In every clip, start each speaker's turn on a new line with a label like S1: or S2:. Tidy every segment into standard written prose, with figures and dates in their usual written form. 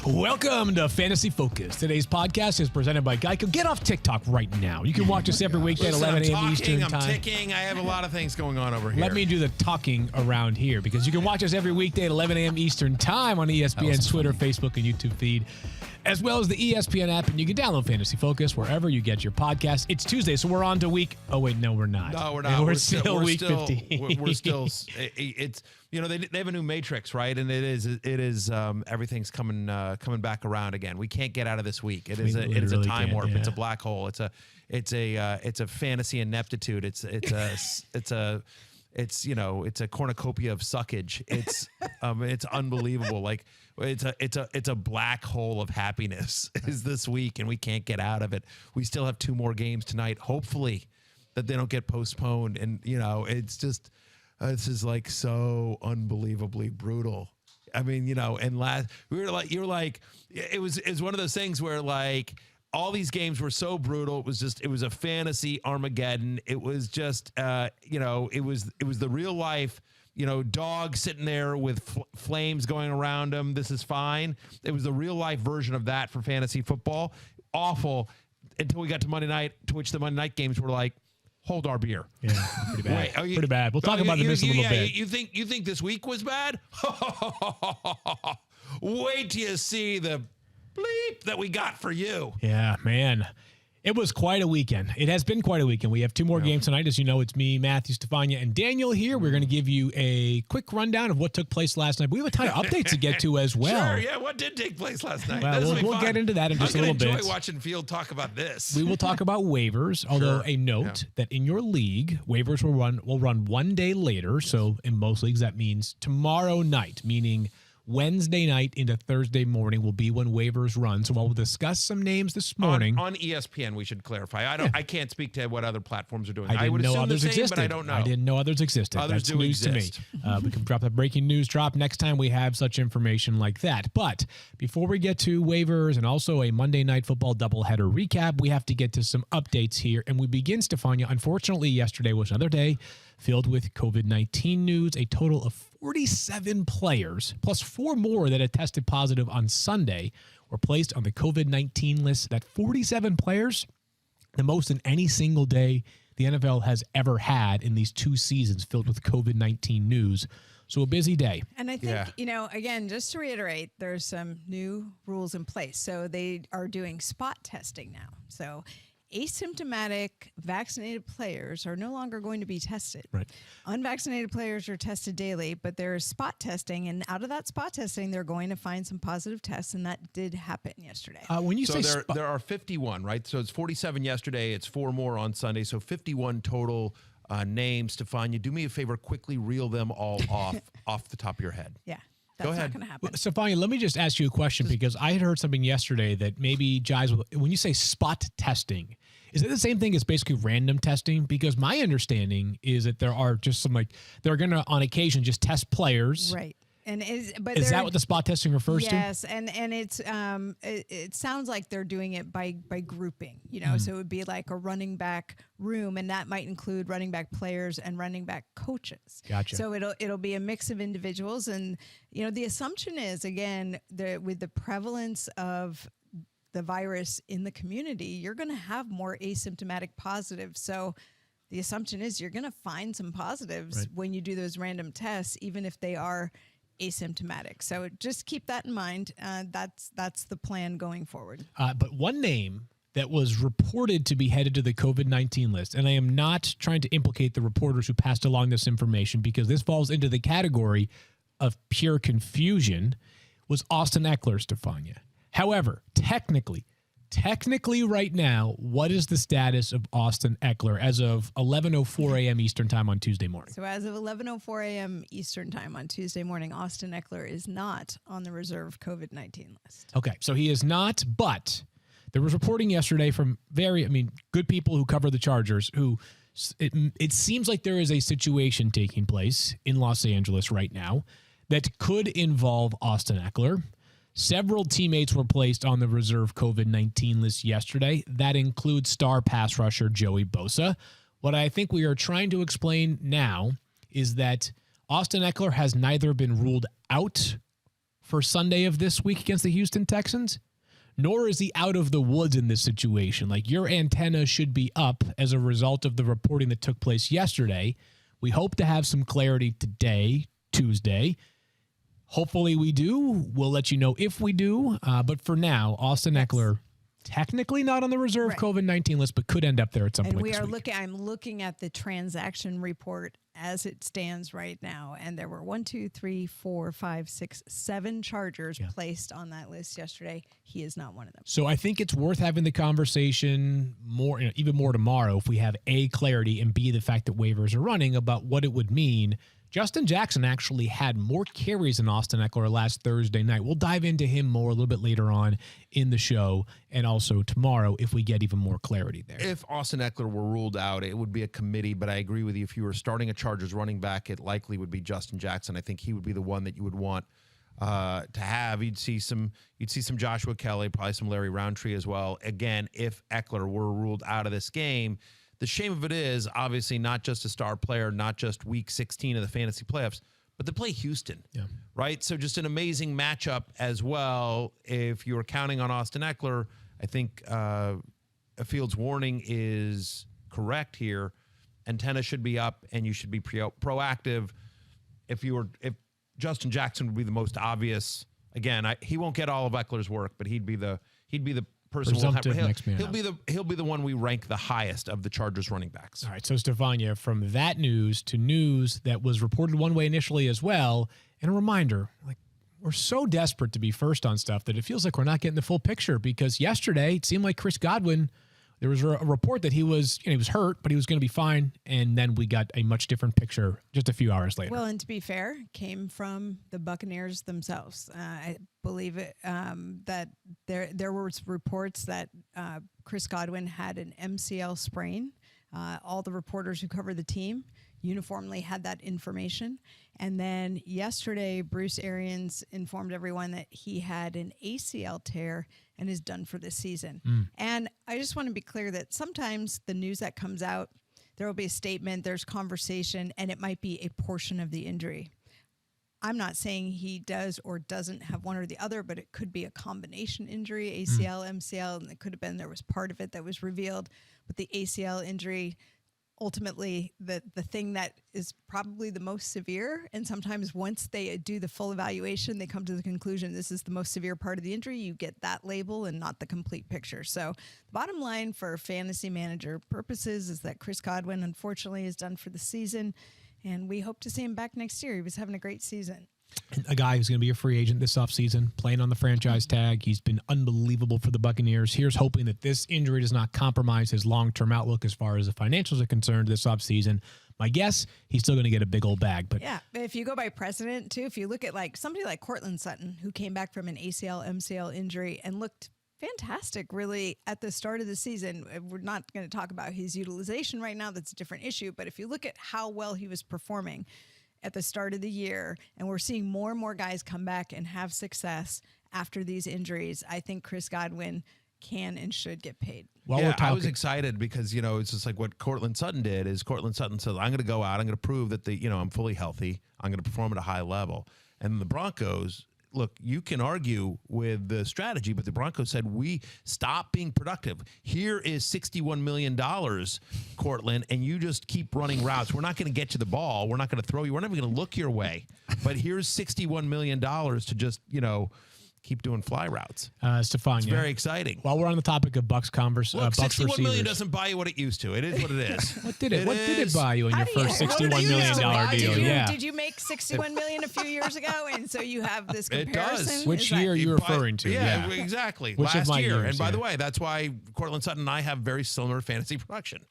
S1: Welcome to Fantasy Focus. Today's podcast is presented by Geico. Get off TikTok right now. You can watch us every weekday at 11 a.m. Eastern Time.
S2: I'm ticking. I have a lot of things going on over here.
S1: Let me do the talking around here because you can watch us every weekday at 11 a.m. Eastern Time on ESPN's Twitter, Facebook, and YouTube feed, as well as the ESPN app. And you can download Fantasy Focus wherever you get your podcasts. It's Tuesday, so we're on to week. Oh, wait, no, we're not.
S2: No, we're not.
S1: We're still week 15.
S2: We're still. It's they have a new matrix, right? And it is everything's coming back around again. We can't get out of this week. It is a time warp. Yeah. It's a black hole. It's a fantasy ineptitude. It's a cornucopia of suckage. It's unbelievable. Like it's a black hole of happiness is this week, and we can't get out of it. We still have 2 more games tonight. Hopefully that they don't get postponed. And it's just this is like so unbelievably brutal. I mean, and it was one of those things where like all these games were so brutal. It was a fantasy Armageddon. It was just, it was the real life, dog sitting there with flames going around him. This is fine. It was the real life version of that for fantasy football. Awful until we got to Monday night, to which the Monday night games were like, hold our beer.
S1: Yeah, pretty bad. Pretty bad. We'll talk about this a little bit.
S2: You think this week was bad? Wait till you see the bleep that we got for you.
S1: Yeah, man. It was quite a weekend. It has been quite a weekend. We have 2 more games tonight. As you know, it's me, Matthew, Stephania, and Daniel here. We're going to give you a quick rundown of what took place last night. We have a ton of updates to get to as well.
S2: Sure, yeah. What did take place last night?
S1: Well, we'll get into that in just a little bit.
S2: I enjoy watching Field talk about this.
S1: We will talk about waivers, although a note that in your league, waivers will run 1 day later. Yes. So in most leagues, that means tomorrow night, meaning Wednesday night into Thursday morning will be when waivers run. So while we'll discuss some names this morning
S2: on ESPN, we should clarify. I can't speak to what other platforms are doing.
S1: I
S2: would
S1: know
S2: assume
S1: others
S2: the same,
S1: existed.
S2: but I don't know.
S1: I didn't know others existed.
S2: Others
S1: That's
S2: do
S1: news
S2: exist.
S1: To me. We can drop that breaking news drop next time we have such information like that. But before we get to waivers and also a Monday Night Football doubleheader recap, we have to get to some updates here. And we begin, Stephania. Unfortunately, yesterday was another day filled with COVID-19 news. A total of 47 players, plus 4 more that had tested positive on Sunday, were placed on the COVID-19 list. That 47 players, the most in any single day the NFL has ever had in these 2 seasons filled with COVID-19 news. So a busy day.
S3: And I think, again, just to reiterate, there's some new rules in place. So they are doing spot testing now. So asymptomatic vaccinated players are no longer going to be tested.
S1: Right.
S3: Unvaccinated players are tested daily, but there's spot testing, and out of that spot testing, they're going to find some positive tests, and that did happen yesterday.
S1: When you say
S2: there are 51, right? So it's 47 yesterday. It's 4 more on Sunday. So 51 total names. Stephania, do me a favor, quickly reel them all off the top of your head.
S3: Yeah. That's not going to happen.
S1: Stephania, let me just ask you a question because I had heard something yesterday that maybe jives with, when you say spot testing, is it the same thing as basically random testing? Because my understanding is that there are just some they're going to on occasion just test players.
S3: Right. And is
S1: that what the spot testing refers to?
S3: Yes, and it's it sounds like they're doing it by grouping, so it would be like a running back room, and that might include running back players and running back coaches.
S1: Gotcha.
S3: So it'll be a mix of individuals, and the assumption is again with the prevalence of the virus in the community, you're going to have more asymptomatic positives. So the assumption is you're going to find some positives when you do those random tests, even if they are asymptomatic. So just keep that in mind. That's the plan going forward.
S1: But one name that was reported to be headed to the COVID-19 list, and I am not trying to implicate the reporters who passed along this information because this falls into the category of pure confusion, was Austin Eckler, Stephania. However, technically right now, what is the status of Austin Eckler as of 11:04 a.m. Eastern time on Tuesday morning?
S3: So as of 11:04 a.m. Eastern time on Tuesday morning, Austin Eckler is not on the reserve COVID-19 list.
S1: Okay, so he is not, but there was reporting yesterday from good people who cover the Chargers who it seems like there is a situation taking place in Los Angeles right now that could involve Austin Eckler. Several teammates were placed on the reserve COVID-19 list yesterday. That includes star pass rusher Joey Bosa. What I think we are trying to explain now is that Austin Eckler has neither been ruled out for Sunday of this week against the Houston Texans, nor is he out of the woods in this situation. Like, your antenna should be up as a result of the reporting that took place yesterday. We hope to have some clarity today, Tuesday. Hopefully we do. We'll let you know if we do. But for now, Austin Eckler, technically not on the reserve COVID-19 list, but could end up there at some point this week.
S3: I'm looking at the transaction report as it stands right now, and there were 7 Chargers placed on that list yesterday. He is not one of them.
S1: So I think it's worth having the conversation more, even more tomorrow, if we have A, clarity, and B, the fact that waivers are running, about what it would mean. Justin Jackson actually had more carries than Austin Eckler last Thursday night. We'll dive into him more a little bit later on in the show, and also tomorrow if we get even more clarity there.
S2: If Austin Eckler were ruled out, it would be a committee, but I agree with you. If you were starting a Chargers running back, it likely would be Justin Jackson. I think he would be the one that you would want to have. You'd see some Joshua Kelly, probably some Larry Roundtree as well. Again, if Eckler were ruled out of this game, the shame of it is obviously not just a star player, not just week 16 of the fantasy playoffs, but they play Houston, right? So just an amazing matchup as well. If you were counting on Austin Eckler, I think a Fields warning is correct here. Antenna should be up, and you should be proactive. If Justin Jackson would be the most obvious, again, he won't get all of Eckler's work, but he'd be the person he'll be the one we rank the highest of the Chargers running backs.
S1: All right, so Stephania, from that news to news that was reported one way initially as well, and a reminder, like, we're so desperate to be first on stuff that it feels like we're not getting the full picture, because yesterday it seemed like Chris Godwin, there was a report that he was hurt, but he was going to be fine, and then we got a much different picture just a few hours later.
S3: Well, and to be fair, came from the Buccaneers themselves. I believe it that there were reports that Chris Godwin had an MCL sprain. All the reporters who cover the team uniformly had that information. And then yesterday, Bruce Arians informed everyone that he had an ACL tear and is done for this season. And I just want to be clear that sometimes the news that comes out, there will be a statement, there's conversation, and it might be a portion of the injury. I'm not saying he does or doesn't have one or the other, but it could be a combination injury, ACL, MCL, and it could have been there was part of it that was revealed. But the ACL injury, ultimately, the thing that is probably the most severe, and sometimes once they do the full evaluation, they come to the conclusion this is the most severe part of the injury. You get that label and not the complete picture. So the bottom line for fantasy manager purposes is that Chris Godwin, unfortunately, is done for the season, and we hope to see him back next year. He was having a great season.
S1: A guy who's going to be a free agent this offseason, playing on the franchise tag. He's been unbelievable for the Buccaneers. Here's hoping that this injury does not compromise his long-term outlook as far as the financials are concerned this offseason. My guess, he's still going to get a big old bag. But
S3: yeah, if you go by precedent, too, if you look at like somebody like Cortland Sutton, who came back from an ACL, MCL injury and looked fantastic, really, at the start of the season. We're not going to talk about his utilization right now. That's a different issue. But if you look at how well he was performing at the start of the year, and we're seeing more and more guys come back and have success after these injuries, I think Chris Godwin can and should get paid.
S2: I was excited because, it's just like what Cortland Sutton did is Cortland Sutton said, I'm going to go out, I'm going to prove that I'm fully healthy, I'm going to perform at a high level. And the Broncos, look, you can argue with the strategy, but the Broncos said, we stop being productive. Here is $61 million, Cortland, and you just keep running routes. We're not going to get you the ball. We're not going to throw you. We're never going to look your way. But here's $61 million to just, keep doing fly routes.
S1: Stephania,
S2: it's very exciting.
S1: While we're on the topic of Bucks Bucks
S2: $61 million doesn't buy you what it used to. It is what it is.
S1: What did it buy you in your first $61 million deal?
S3: Did you make $61 million a few years ago, and so you have this comparison?
S2: It does.
S1: Which year are you referring to?
S2: Yeah, exactly.
S1: Which
S2: last year.
S1: Years,
S2: and by the way, that's why Cortland Sutton and I have very similar fantasy production.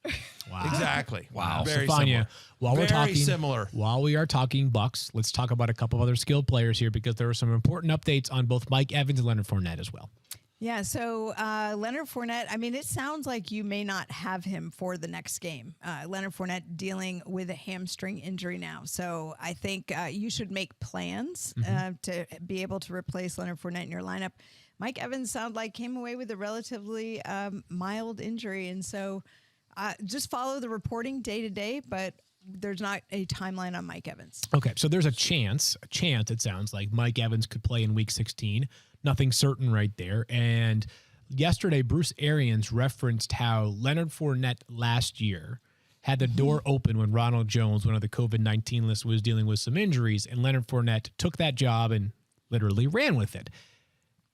S1: Wow.
S2: Exactly.
S1: Wow.
S2: Very
S1: Stephania,
S2: similar.
S1: While we are talking Bucks, let's talk about a couple of other skilled players here, because there were some important updates on both Mike Evans and Leonard Fournette as well.
S3: Yeah, so Leonard Fournette, it sounds like you may not have him for the next game. Leonard Fournette dealing with a hamstring injury now. So I think you should make plans to be able to replace Leonard Fournette in your lineup. Mike Evans sounded like came away with a relatively mild injury. And so just follow the reporting day to day. But there's not a timeline on Mike Evans.
S1: Okay, so there's a chance, it sounds like, Mike Evans could play in Week 16. Nothing certain right there. And yesterday, Bruce Arians referenced how Leonard Fournette last year had the door open when Ronald Jones, one of the COVID-19 list, was dealing with some injuries, and Leonard Fournette took that job and literally ran with it.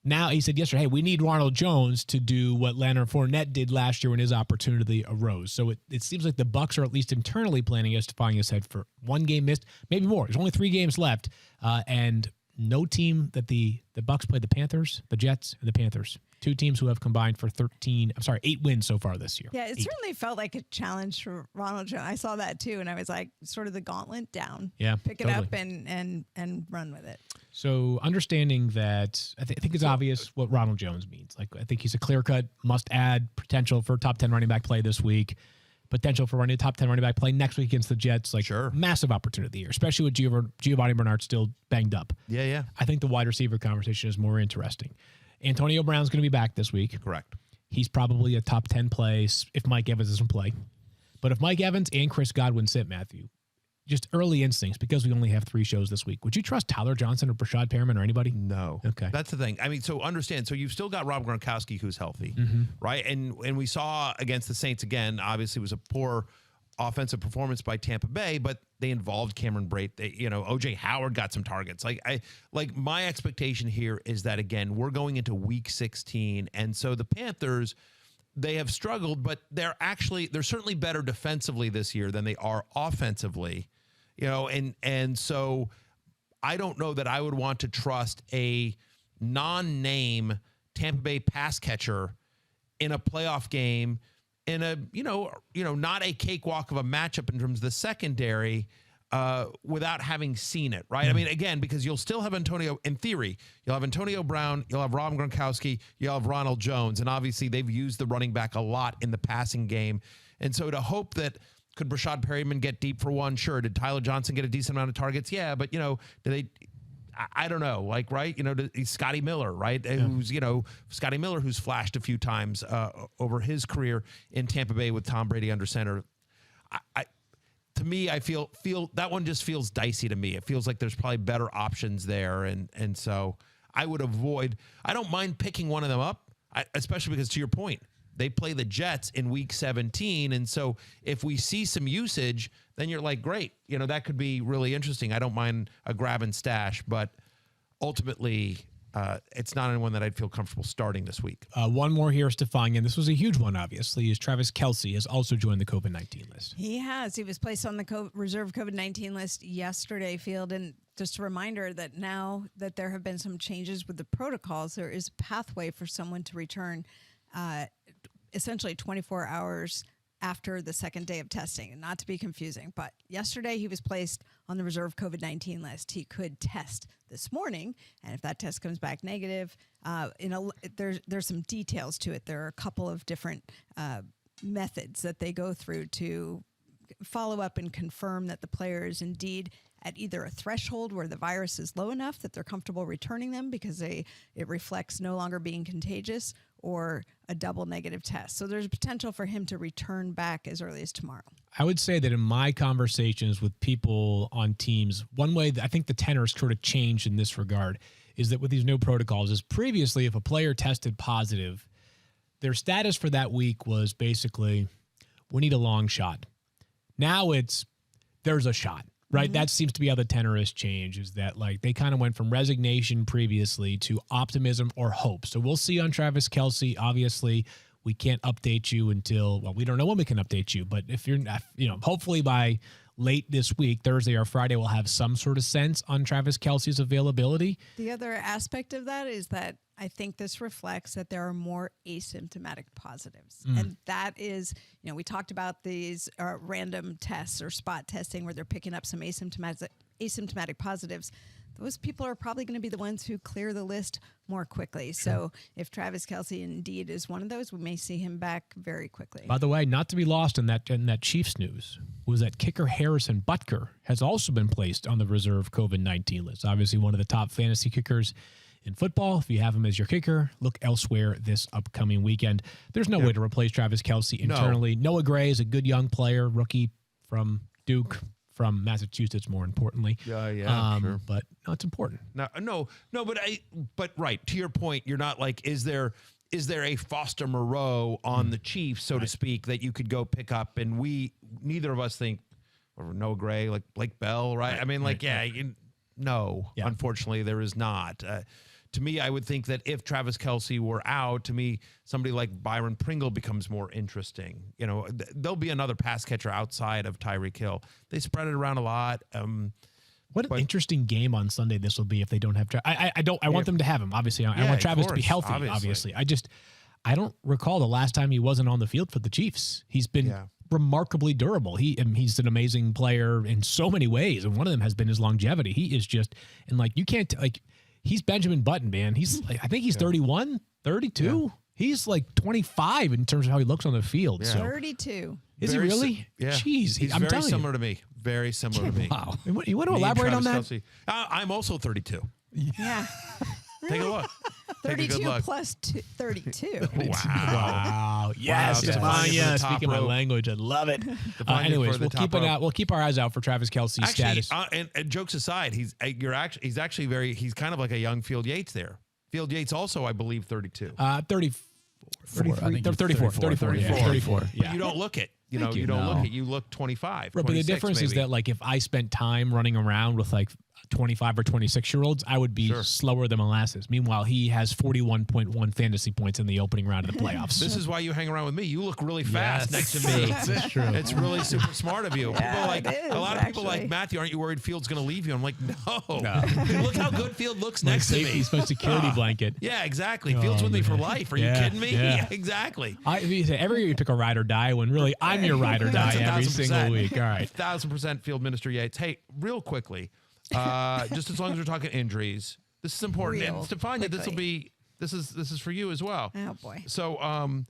S1: Now, he said yesterday, hey, we need Ronald Jones to do what Leonard Fournette did last year when his opportunity arose. So it seems like the Bucs are at least internally planning, as Stephania said, for one game missed, maybe more. There's only 3 games left, and no team that the Bucs played, the Panthers, the Jets, and the Panthers. 2 teams who have combined for 8 wins so far this year.
S3: Yeah, it certainly felt like a challenge for Ronald Jones. I saw that too, and I was like, sort of the gauntlet down.
S1: Yeah,
S3: pick it up and run with it.
S1: So understanding that, I think it's obvious what Ronald Jones means. Like, I think he's a clear-cut must-add potential for top 10 running back play this week, potential for running top 10 running back play next week against the Jets. Like,
S2: sure. Massive
S1: opportunity here, especially with Giovanni Bernard still banged up.
S2: Yeah.
S1: I think the wide receiver conversation is more interesting. Antonio Brown's going to be back this week.
S2: Correct.
S1: He's probably a top 10 play if Mike Evans doesn't play. But if Mike Evans and Chris Godwin sit, Matthew, just early instincts, because we only have 3 shows this week, would you trust Tyler Johnson or Brashad Perriman or anybody?
S2: No.
S1: Okay.
S2: That's the thing. I mean, so understand. So you've still got Rob Gronkowski, who's healthy, right? And we saw against the Saints again, obviously it was a poor offensive performance by Tampa Bay, but they involved Cameron Brate. OJ Howard got some targets. My expectation here is that, again, we're going into Week 16, and so the Panthers, they have struggled, but they're certainly better defensively this year than they are offensively. And so I don't know that I would want to trust a non-name Tampa Bay pass catcher in a playoff game in a, not a cakewalk of a matchup in terms of the secondary without having seen it, right? I mean, again, because you'll still have in theory, you'll have Antonio Brown, you'll have Rob Gronkowski, you'll have Ronald Jones, and obviously they've used the running back a lot in the passing game. And so to hope that, could Brashad Perriman get deep for one? Sure. Did Tyler Johnson get a decent amount of targets? Yeah, but, do they... I don't know, right? Scotty Miller, right? Yeah. Scotty Miller, who's flashed a few times over his career in Tampa Bay with Tom Brady under center. To me, I feel that one just feels dicey to me. It feels like there's probably better options there. And so I would avoid, I don't mind picking one of them up, especially because, to your point, they play the Jets in Week 17. And so if we see some usage, then you're like, great, that could be really interesting. I don't mind a grab and stash, but ultimately it's not anyone that I'd feel comfortable starting this week.
S1: One more here, Stephania, and this was a huge one, obviously, is Travis Kelce has also joined the COVID-19 list.
S3: He has. He was placed on the reserve COVID-19 list yesterday, Field. And just a reminder that now that there have been some changes with the protocols, there is a pathway for someone to return essentially 24 hours after the second day of testing, and not to be confusing, but yesterday he was placed on the reserve COVID-19 list. He could test this morning, and if that test comes back negative, there's some details to it. There are a couple of different methods that they go through to follow up and confirm that the player is indeed at either a threshold where the virus is low enough that they're comfortable returning them because it reflects no longer being contagious, or a double negative test. So there's potential for him to return back as early as tomorrow.
S1: I would say that in my conversations with people on teams, one way that I think the tenor has sort of changed in this regard is that with these new protocols is previously if a player tested positive, their status for that week was basically, we need a long shot. Now it's, there's a shot. Right. Mm-hmm. That seems to be how the tenor has changed, is that like they kind of went from resignation previously to optimism or hope. So we'll see on Travis Kelce. Obviously, we can't update you until, well, we don't know when we can update you. But if you're, hopefully by late this week, Thursday or Friday, we'll have some sort of sense on Travis Kelce's availability.
S3: The other aspect of that is that I think this reflects that there are more asymptomatic positives. And that is, we talked about these random tests or spot testing where they're picking up some asymptomatic positives. Those people are probably going to be the ones who clear the list more quickly. Sure. So if Travis Kelce indeed is one of those, we may see him back very quickly.
S1: By the way, not to be lost in that Chiefs news was that kicker Harrison Butker has also been placed on the reserve COVID-19 list. Obviously one of the top fantasy kickers in football. If you have him as your kicker, look elsewhere this upcoming weekend. There's no way to replace Travis Kelce internally. No. Noah Gray is a good young player, rookie from Duke from Massachusetts, more importantly.
S2: Sure.
S1: But no, it's important.
S2: No, but right, to your point, you're not like, is there a Foster Moreau on the Chiefs, so to speak, that you could go pick up? And neither of us think, or Noah Gray, like Blake Bell, right? I mean, unfortunately, there is not. To me, I would think that if Travis Kelce were out, to me, somebody like Byron Pringle becomes more interesting. You know, there'll be another pass catcher outside of Tyreek Hill. They spread it around a lot.
S1: What an interesting game on Sunday this will be if they don't have Travis. I want them to have him, obviously. I want Travis to be healthy, obviously. I don't recall the last time he wasn't on the field for the Chiefs. He's been remarkably durable. He's an amazing player in so many ways, and one of them has been his longevity. He is just, and like, you can't, like, he's Benjamin Button, man. He's like, I think he's 31, 32. Yeah. He's like 25 in terms of how he looks on the field. Yeah. So
S3: 32.
S1: Is he really?
S2: Yeah.
S1: Jeez.
S2: He's very similar to me. Very similar to me.
S1: Wow. You want to elaborate on that?
S2: Kelce. I'm also 32.
S3: Yeah.
S2: Take a look.
S3: 32 plus 32.
S1: Wow. Yes. Stephania, speaking my language. I love it. Anyways, we'll keep our eyes out for Travis Kelce's status.
S2: And jokes aside, he's kind of like a young Field Yates there. Field Yates also, I believe, 32.
S1: 34.
S2: Yeah. But you don't look it. You look 25.
S1: Right, but the difference is that, like, if I spent time running around with like 25 or 26-year-olds, I would be slower than molasses. Meanwhile, he has 41.1 fantasy points in the opening round of the playoffs.
S2: This is why you hang around with me. You look really fast next to me.
S1: That's true.
S2: It's really super smart of you.
S3: Yeah,
S2: a lot of people like, Matthew, aren't you worried Field's going to leave you? I'm like, no. Look how good Field looks next to me.
S1: He's my security blanket.
S2: Yeah, exactly. Field's with me for life. Are you kidding me? Yeah, exactly.
S1: Every year you pick a ride or die when really I'm your ride or die every single week. All right.
S2: 1,000% Field Minister Yates. Hey, real quickly, just as long as we're talking injuries, this is important. And Stephania, this is for you as well.
S3: Oh boy.
S2: So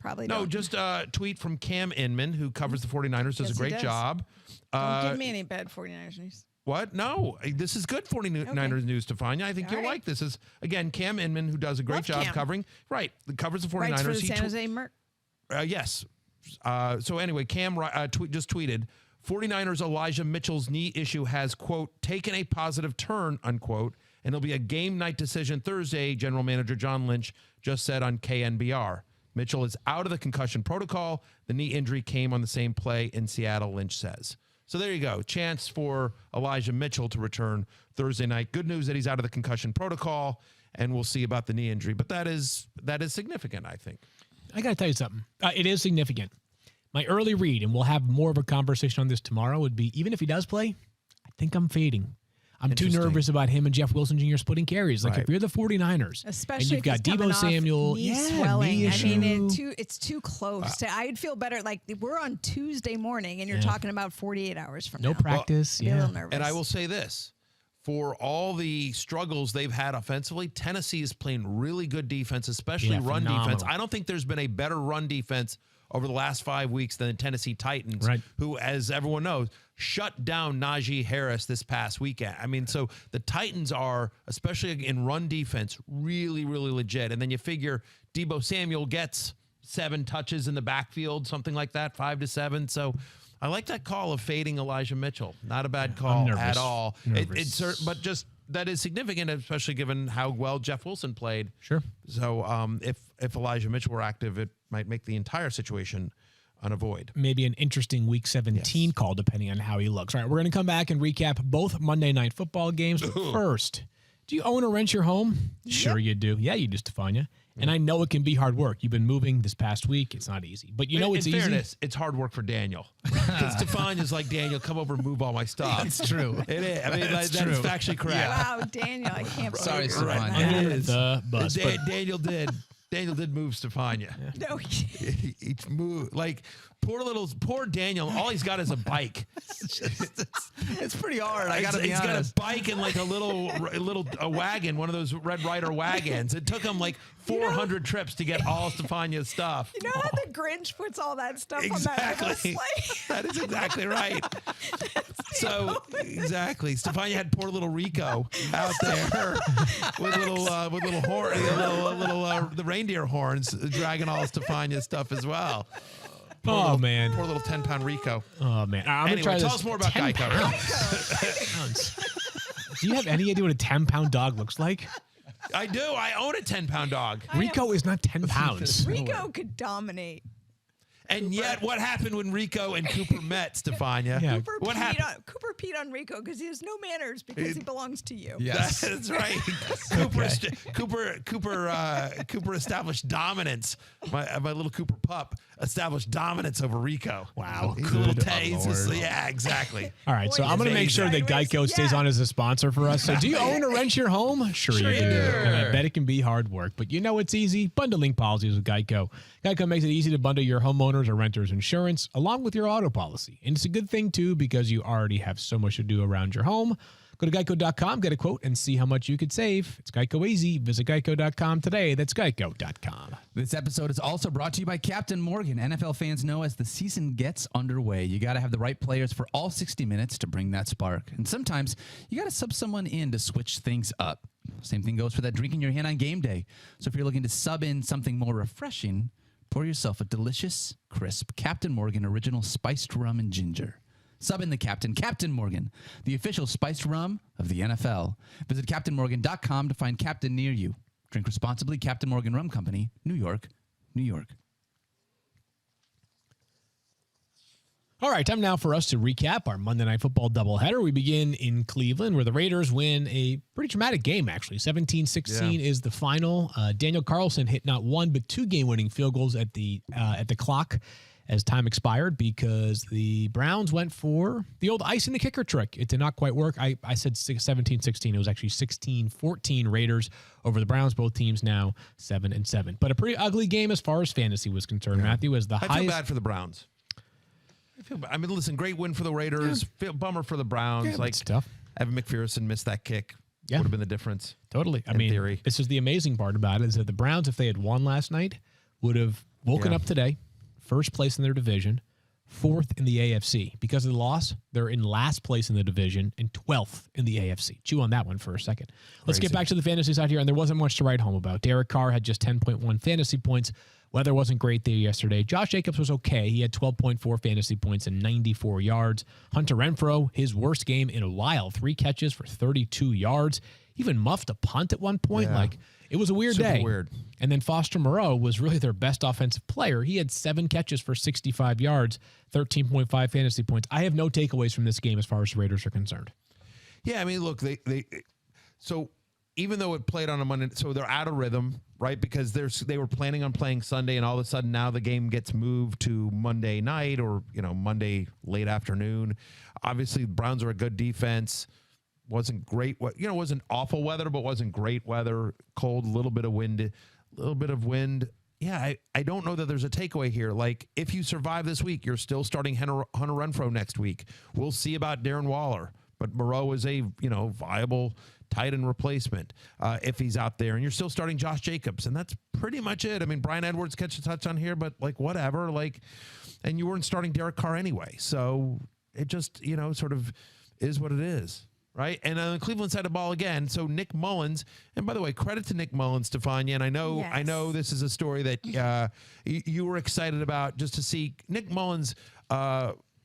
S3: probably
S2: just a tweet from Cam Inman, who covers the 49ers, does a great job.
S3: Don't give me any bad 49ers news.
S2: What? No, this is good 49ers news, Stephania. I think you'll like this. Is again Cam Inman, who does a great job covering. Right, covers the 49ers.
S3: Writes for the San Jose Merc.
S2: Yes. So anyway, Cam just tweeted, 49ers Elijah Mitchell's knee issue has, quote, taken a positive turn, unquote, and it'll be a game night decision Thursday, General Manager John Lynch just said on KNBR. Mitchell is out of the concussion protocol. The knee injury came on the same play in Seattle, Lynch says. So there you go. Chance for Elijah Mitchell to return Thursday night. Good news that he's out of the concussion protocol, and we'll see about the knee injury. But that is significant, I think.
S1: I got to tell you something. It is significant. My early read, and we'll have more of a conversation on this tomorrow, would be, even if he does play, I think I'm fading. I'm too nervous about him and Jeff Wilson Jr. splitting carries. Like, if you're the 49ers,
S3: especially
S1: and you've got Deebo Samuel,
S3: knee swelling. I mean, it's too close. I'd feel better. Like, we're on Tuesday morning, and you're talking about 48 hours from now.
S1: No practice.
S3: Well, a little nervous.
S2: And I will say this. For all the struggles they've had offensively, Tennessee is playing really good defense, especially run defense. I don't think there's been a better run defense over the last 5 weeks than the Tennessee Titans, who, as everyone knows, shut down Najee Harris this past weekend. I mean, so the Titans are, especially in run defense, really, really legit. And then you figure Deebo Samuel gets 7 touches in the backfield, something like that, 5 to 7. So I like that call of fading Elijah Mitchell. Not a bad call at all. But just that is significant, especially given how well Jeff Wilson played.
S1: Sure.
S2: So if Elijah Mitchell were active, it might make the entire situation unavoid.
S1: Maybe an interesting Week 17 call, depending on how he looks. All right, we're going to come back and recap both Monday Night Football games. But first, do you own or rent your home? Sure you do. Yeah, you do, Stephania. And I know it can be hard work. You've been moving this past week. It's not easy. But you know it's easy. In fairness,
S2: it's hard work for Daniel. Because Stephania's like, Daniel, come over and move all my stuff.
S1: It's true.
S2: It is. I mean, that's factually correct.
S3: Wow, Daniel, I can't
S4: Sorry,
S3: believe
S4: Stephania.
S1: Under the bus.
S2: Daniel did. Daniel did move Stephania.
S3: No,
S2: he moved. Like, poor Daniel. All he's got is a bike.
S4: It's pretty hard. I got to be honest.
S2: He's got a bike and like a little wagon, one of those Red Ryder wagons. It took him like 400 trips to get all Stephania's stuff.
S3: You know how the Grinch puts all that stuff on that little sleigh?
S2: That is exactly right. So exactly, Stephania had poor little Rico out there with little horn, the reindeer horns, dragging all Stephania's stuff as well.
S1: Oh, man.
S2: Poor little 10-pound Rico.
S1: Oh, man. I'm
S2: Anyway,
S1: going to try
S2: tell
S1: this.
S2: us more about
S1: 10
S2: Geico.
S1: pounds. Do you have any idea what a 10-pound dog looks like?
S2: I do. I own a 10-pound dog.
S1: Rico is not 10 pounds.
S3: Rico could dominate.
S2: And yet, what happened when Rico and Cooper met, Stefania?
S1: Yeah.
S2: What happened?
S3: Cooper peed on Rico because he has no manners because he belongs to you.
S4: Yes.
S2: That's right. Cooper established dominance. My little Cooper pup established dominance over Rico.
S1: Wow.
S2: He's a little
S1: Good
S2: taste.
S1: Lord.
S2: Yeah, exactly.
S1: All right, so
S3: Boy,
S1: I'm going to
S3: this
S1: make
S3: is
S1: sure that
S3: sideways.
S1: Geico stays
S3: Yeah.
S1: on as a sponsor for us. So do you own or rent your home? Sure you do. And I bet it can be hard work, but you know it's easy. Bundling policies with Geico. Geico makes it easy to bundle your homeowners or renters insurance along with your auto policy. And it's a good thing, too, because you already have so much to do around your home. Go to geico.com, get a quote, and see how much you could save. It's Geico easy. Visit geico.com today. That's geico.com.
S4: This episode is also brought to you by Captain Morgan. NFL fans know as the season gets underway, you got to have the right players for all 60 minutes to bring that spark. And sometimes you got to sub someone in to switch things up. Same thing goes for that drink in your hand on game day. So if you're looking to sub in something more refreshing, pour yourself a delicious, crisp Captain Morgan original spiced rum and ginger. Sub in the Captain Morgan, the official spiced rum of the NFL. Visit CaptainMorgan.com to find Captain near you. Drink responsibly. Captain Morgan Rum Company, New York, New York.
S1: All right, time now for us to recap our Monday Night Football doubleheader. We begin in Cleveland, where the Raiders win a pretty dramatic game, actually. 17-16 is the final. Daniel Carlson hit not one, but two game-winning field goals at the clock as time expired because the Browns went for the old ice in the kicker trick. It did not quite work. I said 17-16. It was actually 16-14 Raiders over the Browns. Both teams now 7-7. But a pretty ugly game as far as fantasy was concerned, Matthew, as the highest.
S2: I feel bad for the Browns. I mean, listen, great win for the Raiders. Feel bummer for the Browns.
S1: Yeah,
S2: like
S1: it's tough.
S2: Evan McPherson missed that kick.
S1: Yeah.
S2: Would have been the difference.
S1: Totally. I
S2: in
S1: mean,
S2: theory.
S1: this is the amazing part about it is that the Browns, if they had won last night, would have woken up today, first place in their division, fourth in the AFC. Because of the loss, they're in last place in the division and 12th in the AFC. Chew on that one for a second. Let's get back to the fantasy side here, and there wasn't much to write home about. Derek Carr had just 10.1 fantasy points. Weather wasn't great there yesterday. Josh Jacobs was okay. He had 12.4 fantasy points and 94 yards. Hunter Renfrow, his worst game in a while, 3 catches for 32 yards. He even muffed a punt at one point.
S2: Yeah.
S1: It was a weird
S2: Super
S1: day.
S2: weird.
S1: And then Foster Moreau was really their best offensive player. He had 7 catches for 65 yards, 13.5 fantasy points. I have no takeaways from this game as far as the Raiders are concerned.
S2: Yeah, I mean, look, so even though it played on a Monday, so they're out of rhythm, right? Because they were planning on playing Sunday, and all of a sudden now the game gets moved to Monday night or Monday late afternoon. Obviously, the Browns are a good defense. Wasn't great, wasn't awful weather, but wasn't great weather. Cold, a little bit of wind. Yeah, I don't know that there's a takeaway here. Like, if you survive this week, you're still starting Hunter Renfrow next week. We'll see about Darren Waller, but Moreau is a viable tight end replacement if he's out there, and you're still starting Josh Jacobs, and that's pretty much it. I mean, Brian Edwards catch a touch on here, but whatever. And you weren't starting Derek Carr anyway, so it just sort of is what it is. Right. And on the Cleveland side of the ball again. So Nick Mullins, and by the way, credit to Nick Mullins, Stefania. And I know this is a story that you were excited about just to see. Nick Mullins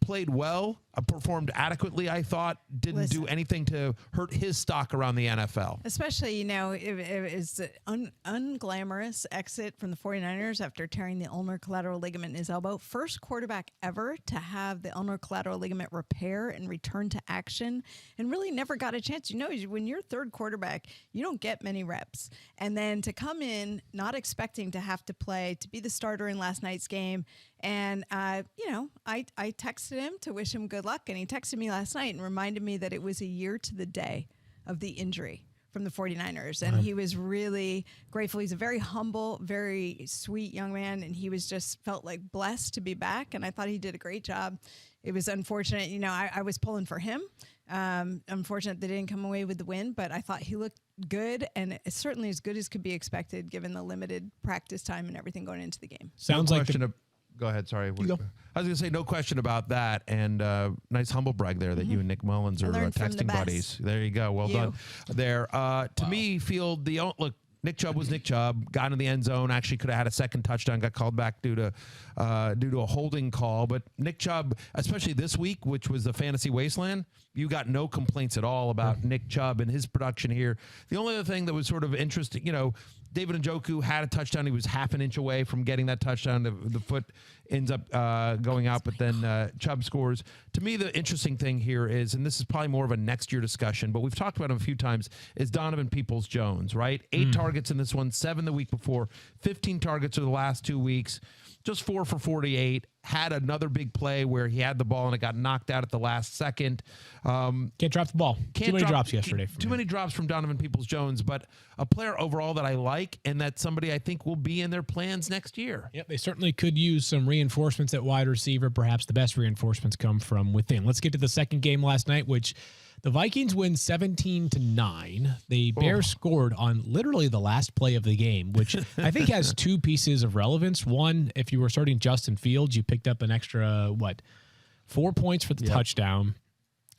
S2: played well, performed adequately, I thought, didn't do anything to hurt his stock around the NFL.
S3: Especially, it was an unglamorous exit from the 49ers after tearing the ulnar collateral ligament in his elbow. First quarterback ever to have the ulnar collateral ligament repair and return to action, and really never got a chance. When you're third quarterback, you don't get many reps. And then to come in not expecting to have to play, to be the starter in last night's game. And, I texted him to wish him good luck. And he texted me last night and reminded me that it was a year to the day of the injury from the 49ers. And he was really grateful. He's a very humble, very sweet young man. And he was just felt like blessed to be back. And I thought he did a great job. It was unfortunate. I was pulling for him. Unfortunate they didn't come away with the win, but I thought he looked good, and it's certainly as good as could be expected given the limited practice time and everything going into the game.
S1: Sounds like
S2: Go ahead. Sorry.
S1: You go.
S2: I was going to say no question about that. And nice humble brag there that you and Nick Mullins are texting buddies. There you go. Well done there. To me, Field, Nick Chubb was Nick Chubb, got in the end zone, actually could have had a second touchdown, got called back due to a holding call. But Nick Chubb, especially this week, which was the fantasy wasteland, you got no complaints at all about Nick Chubb and his production here. The only other thing that was sort of interesting, David Njoku had a touchdown. He was half an inch away from getting that touchdown. The foot ends up going out, but then Chubb scores. To me, the interesting thing here is, and this is probably more of a next year discussion, but we've talked about him a few times, is Donovan Peoples-Jones, right? 8 targets in this one, 7 the week before, 15 targets over the last 2 weeks, just 4 for 48. Had another big play where he had the ball and it got knocked out at the last second.
S1: Can't drop the ball. Too many drops yesterday.
S2: Too many drops from Donovan Peoples-Jones, but a player overall that I like, and that's somebody I think will be in their plans next year.
S1: Yep, they certainly could use some reinforcements at wide receiver. Perhaps the best reinforcements come from within. Let's get to the second game last night, which the Vikings win 17-9. The Bears scored on literally the last play of the game, which I think has 2 pieces of relevance. One, if you were starting Justin Fields, you picked up an extra, 4 points for the touchdown,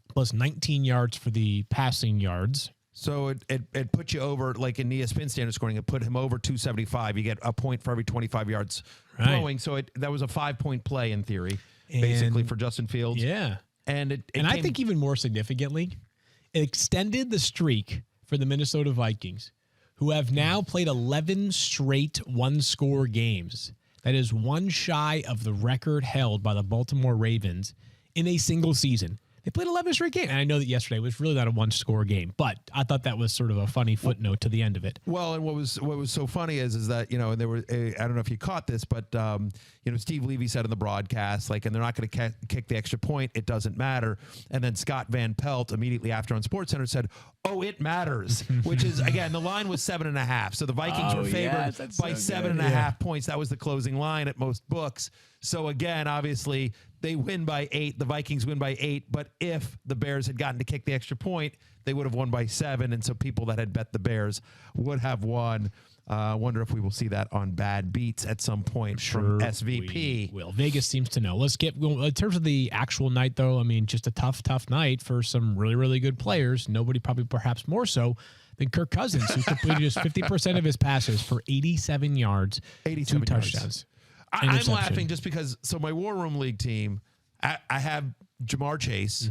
S1: plus 19 yards for the passing yards.
S2: So it put you over, like in ESPN standard scoring, it put him over 275. You get a point for every 25 yards throwing. So that was a 5-point play in theory, basically, for Justin Fields.
S1: Yeah.
S2: And
S1: I think even more significantly, it extended the streak for the Minnesota Vikings, who have now played 11 straight one-score games. That is one shy of the record held by the Baltimore Ravens in a single season. They played 11 straight games. And I know that yesterday was really not a one-score game, but I thought that was sort of a funny footnote to the end of it.
S2: Well, and what was so funny is that, and there were, I don't know if you caught this, but, Steve Levy said in the broadcast, and they're not going to kick the extra point. It doesn't matter. And then Scott Van Pelt immediately after on SportsCenter said, "Oh, it matters," which is, again, the line was 7.5. So the Vikings were favored by 7.5 points. That was the closing line at most books. So again, obviously they win by 8. The Vikings win by 8. But if the Bears had gotten to kick the extra point, they would have won by 7. And so people that had bet the Bears would have won. Wonder if we will see that on Bad Beats at some point from SVP.
S1: Will. Vegas seems to know. Let's get going. In terms of the actual night, though, I mean, just a tough night for some really, really good players. Nobody probably perhaps more so than Kirk Cousins, who completed just 50% of his passes for 87 yards, 2 touchdowns.
S2: I'm laughing just because, so my War Room League team, I have Jamar Chase,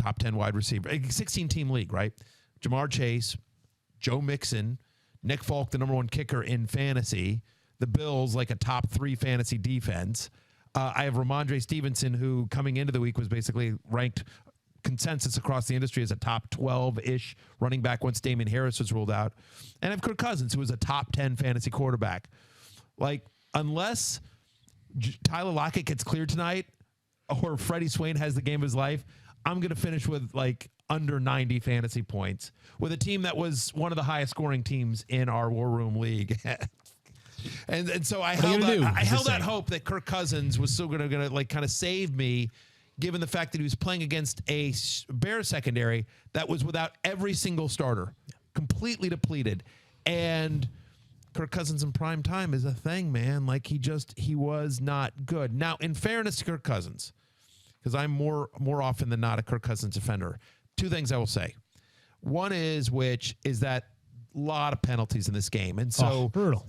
S2: top 10 wide receiver, 16-team league, right? Jamar Chase, Joe Mixon, Nick Folk, the number 1 kicker in fantasy, the Bills, like a top 3 fantasy defense. I have Ramondre Stevenson, who coming into the week was basically ranked consensus across the industry as a top 12-ish running back once Damian Harris was ruled out. And I have Kirk Cousins, who was a top 10 fantasy quarterback. Unless Tyler Lockett gets cleared tonight or Freddie Swain has the game of his life, I'm going to finish with under 90 fantasy points with a team that was one of the highest scoring teams in our War Room League. and so I held that hope that Kirk Cousins was still going to kind of save me, given the fact that he was playing against a Bears secondary that was without every single starter, completely depleted. And Kirk Cousins in prime time is a thing, man. He was not good. Now, in fairness to Kirk Cousins, because I'm more often than not a Kirk Cousins defender, 2 things I will say. One is that a lot of penalties in this game. And so brutal.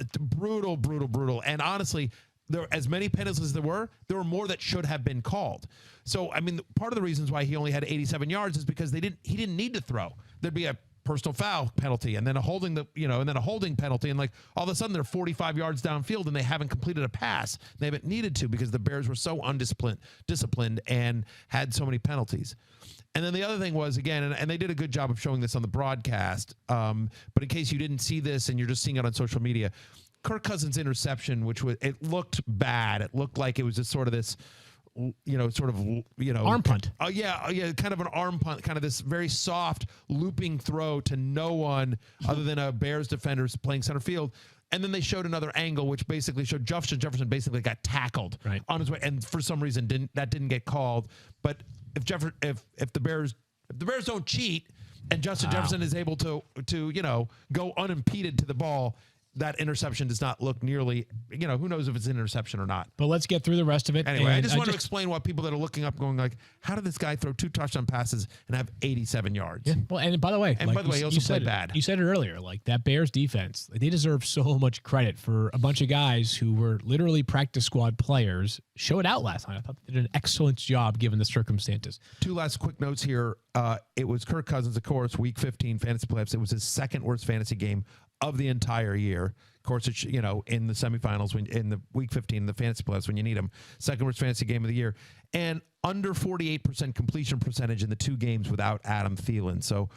S2: And honestly, there as many penalties as there were more that should have been called. So, I mean, part of the reasons why he only had 87 yards is because he didn't need to throw. There'd be a personal foul penalty and then a holding penalty. And all of a sudden they're 45 yards downfield and they haven't completed a pass. They haven't needed to because the Bears were so disciplined and had so many penalties. And then the other thing was, again, and they did a good job of showing this on the broadcast, but in case you didn't see this and you're just seeing it on social media, Kirk Cousins' interception, it looked bad. It looked like it was just sort of this,
S1: arm punt.
S2: Kind of an arm punt, kind of this very soft looping throw to no one other than a Bears defender playing center field. And then they showed another angle, which basically showed Jefferson basically got tackled on his way, and for some reason didn't get called. But if the Bears don't cheat and Justin Jefferson is able to go unimpeded to the ball, that interception does not look nearly, who knows if it's an interception or not.
S1: But let's get through the rest of it.
S2: Anyway,
S1: And
S2: I just want to explain why people that are looking up going like, how did this guy throw 2 touchdown passes and have 87 yards?
S1: Yeah. Well, and by the way,
S2: he also played bad.
S1: You said it earlier, like that Bears defense, they deserve so much credit for a bunch of guys who were literally practice squad players, showed out last night. I thought they did an excellent job given the circumstances.
S2: 2 last quick notes here. It was Kirk Cousins, of course, week 15 fantasy playoffs. It was his second worst fantasy game of the entire year. Of course, it's, in the semifinals, in the week 15, the fantasy playoffs, when you need them, second worst fantasy game of the year, and under 48% completion percentage in the 2 games without Adam Thielen. So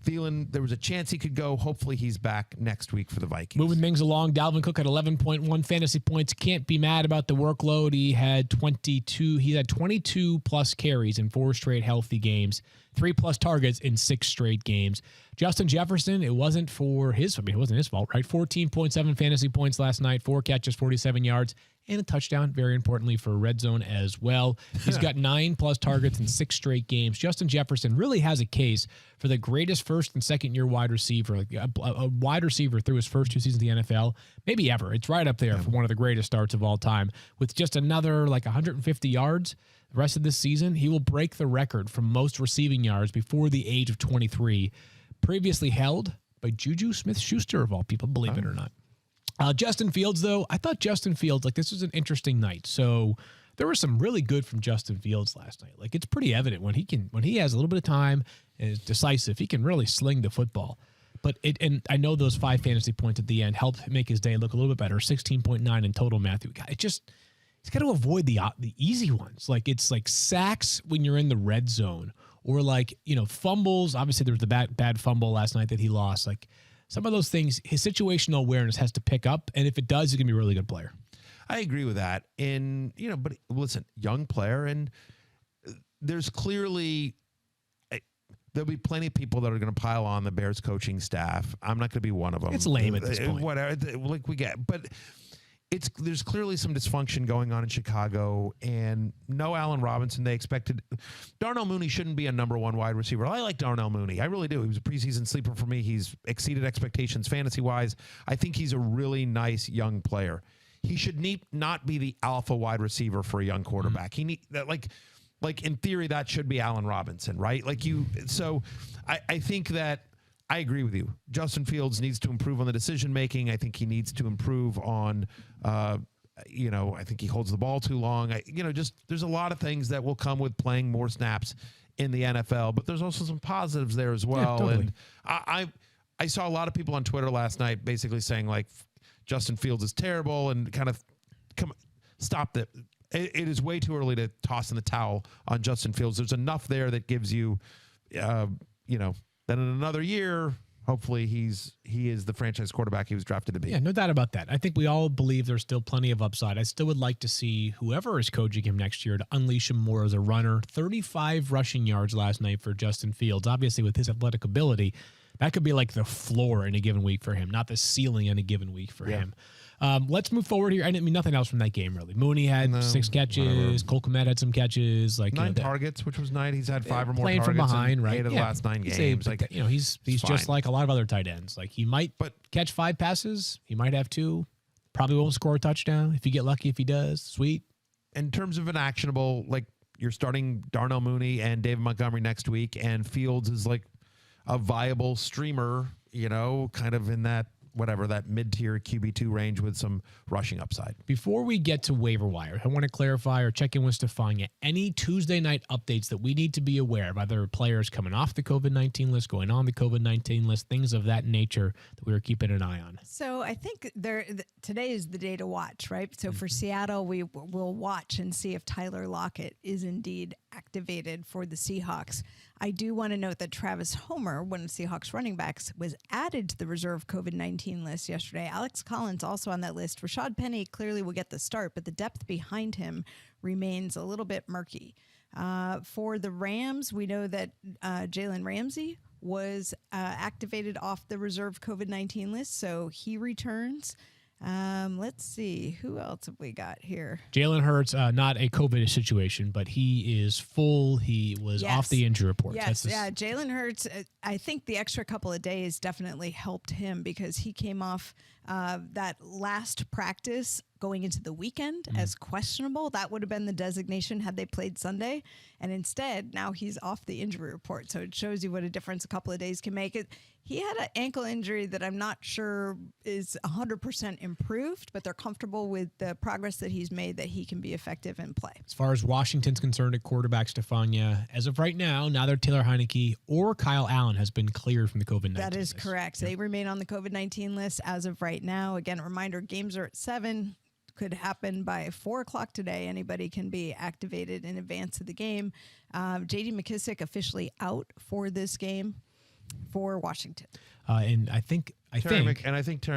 S2: Thielen, there was a chance he could go. Hopefully he's back next week for the Vikings.
S1: Moving things along, Dalvin Cook had 11.1 fantasy points. Can't be mad about the workload. He had 22 plus carries in 4 straight healthy games, 3+ targets in 6 straight games. Justin Jefferson, it wasn't his fault, right? 14.7 fantasy points last night, 4 catches, 47 yards, and a touchdown, very importantly for red zone as well. He's got 9+ targets in 6 straight games. Justin Jefferson really has a case for the greatest first and second year wide receiver, a wide receiver through his first 2 seasons in the NFL, maybe ever. It's right up there for one of the greatest starts of all time. With just another 150 yards the rest of this season, he will break the record for most receiving yards before the age of 23, previously held by Juju Smith-Schuster, of all people, believe it or not. Justin Fields, though, I thought Justin Fields, this was an interesting night. So there was some really good from Justin Fields last night. It's pretty evident when he has a little bit of time and is decisive, he can really sling the football. But and I know those 5 fantasy points at the end helped make his day look a little bit better. 16.9 in total, Matthew. He's got to avoid the easy ones. It's sacks when you're in the red zone, or fumbles. Obviously, there was the bad fumble last night that he lost. Some of those things, his situational awareness has to pick up, and if it does, he's going to be a really good player.
S2: I agree with that. And, but listen, young player, and there's clearly, there'll be plenty of people that are going to pile on the Bears coaching staff. I'm not going to be one of them.
S1: It's lame at this point.
S2: Whatever, we get. But there's clearly some dysfunction going on in Chicago, and no Allen Robinson. They expected Darnell Mooney shouldn't be a number 1 wide receiver. I like Darnell Mooney. I really do. He was a preseason sleeper for me. He's exceeded expectations fantasy-wise. I think he's a really nice young player. He should not be the alpha wide receiver for a young quarterback. He need that in theory that should be Allen Robinson, right? So I think that I agree with you. Justin Fields needs to improve on the decision making. I think he needs to improve on, I think he holds the ball too long. There's a lot of things that will come with playing more snaps in the NFL, but there's also some positives there as well. Yeah, totally. And I saw a lot of people on Twitter last night basically saying Justin Fields is terrible and kind of stop that. It is way too early to toss in the towel on Justin Fields. There's enough there that gives you, that in another year, hopefully he is the franchise quarterback he was drafted to be.
S1: Yeah, no doubt about that. I think we all believe there's still plenty of upside. I still would like to see whoever is coaching him next year to unleash him more as a runner. 35 rushing yards last night for Justin Fields. Obviously, with his athletic ability, that could be the floor in a given week for him, not the ceiling in a given week for him. Let's move forward here. I mean, nothing else from that game, really. Mooney had 6 catches. Whatever. Cole Kmet had some catches.
S2: 9 targets, which was 9. He's had 5 or more
S1: playing
S2: targets
S1: from behind, right?
S2: 8 of the last 9 games.
S1: He's just like a lot of other tight ends. He might catch 5 passes. He might have 2. Probably won't score a touchdown. If you get lucky, if he does, sweet.
S2: In terms of an actionable, you're starting Darnell Mooney and David Montgomery next week, and Fields is a viable streamer, kind of in that mid-tier QB2 range with some rushing upside.
S1: Before we get to waiver wire, I want to clarify or check in with Stephania. Any Tuesday night updates that we need to be aware of, either players coming off the COVID-19 list, going on the COVID-19 list, things of that nature that we are keeping an eye on?
S3: So I think today is the day to watch, right? So for Seattle, we will watch and see if Tyler Lockett is indeed activated for the Seahawks. I do want to note that Travis Homer, one of the Seahawks running backs, was added to the reserve COVID-19 list yesterday. Alex Collins also on that list. Rashad Penny clearly will get the start, but the depth behind him remains a little bit murky. For the Rams, we know that Jalen Ramsey was activated off the reserve COVID-19 list, so he returns. Let's see. Who else have we got here?
S1: Jalen Hurts, not a COVID situation, but he is full. He was off the injury report.
S3: Yes, Jalen Hurts, I think the extra couple of days definitely helped him because he came off that last practice going into the weekend as questionable. That would have been the designation had they played Sunday. And instead, now he's off the injury report. So it shows you what a difference a couple of days can make. He had an ankle injury that I'm not sure is 100% improved, but they're comfortable with the progress that he's made that he can be effective and play.
S1: As far as Washington's concerned at quarterback, Stephania, as of right now, neither Taylor Heineke or Kyle Allen has been cleared from the COVID-19
S3: That is
S1: list.
S3: correct. They remain on the COVID-19 list as of right now. Again, a reminder, games are at 7. Could happen by 4 o'clock today. Anybody can be activated in advance of the game. J.D. McKissick officially out for this game for Washington.
S1: And I think
S2: Terry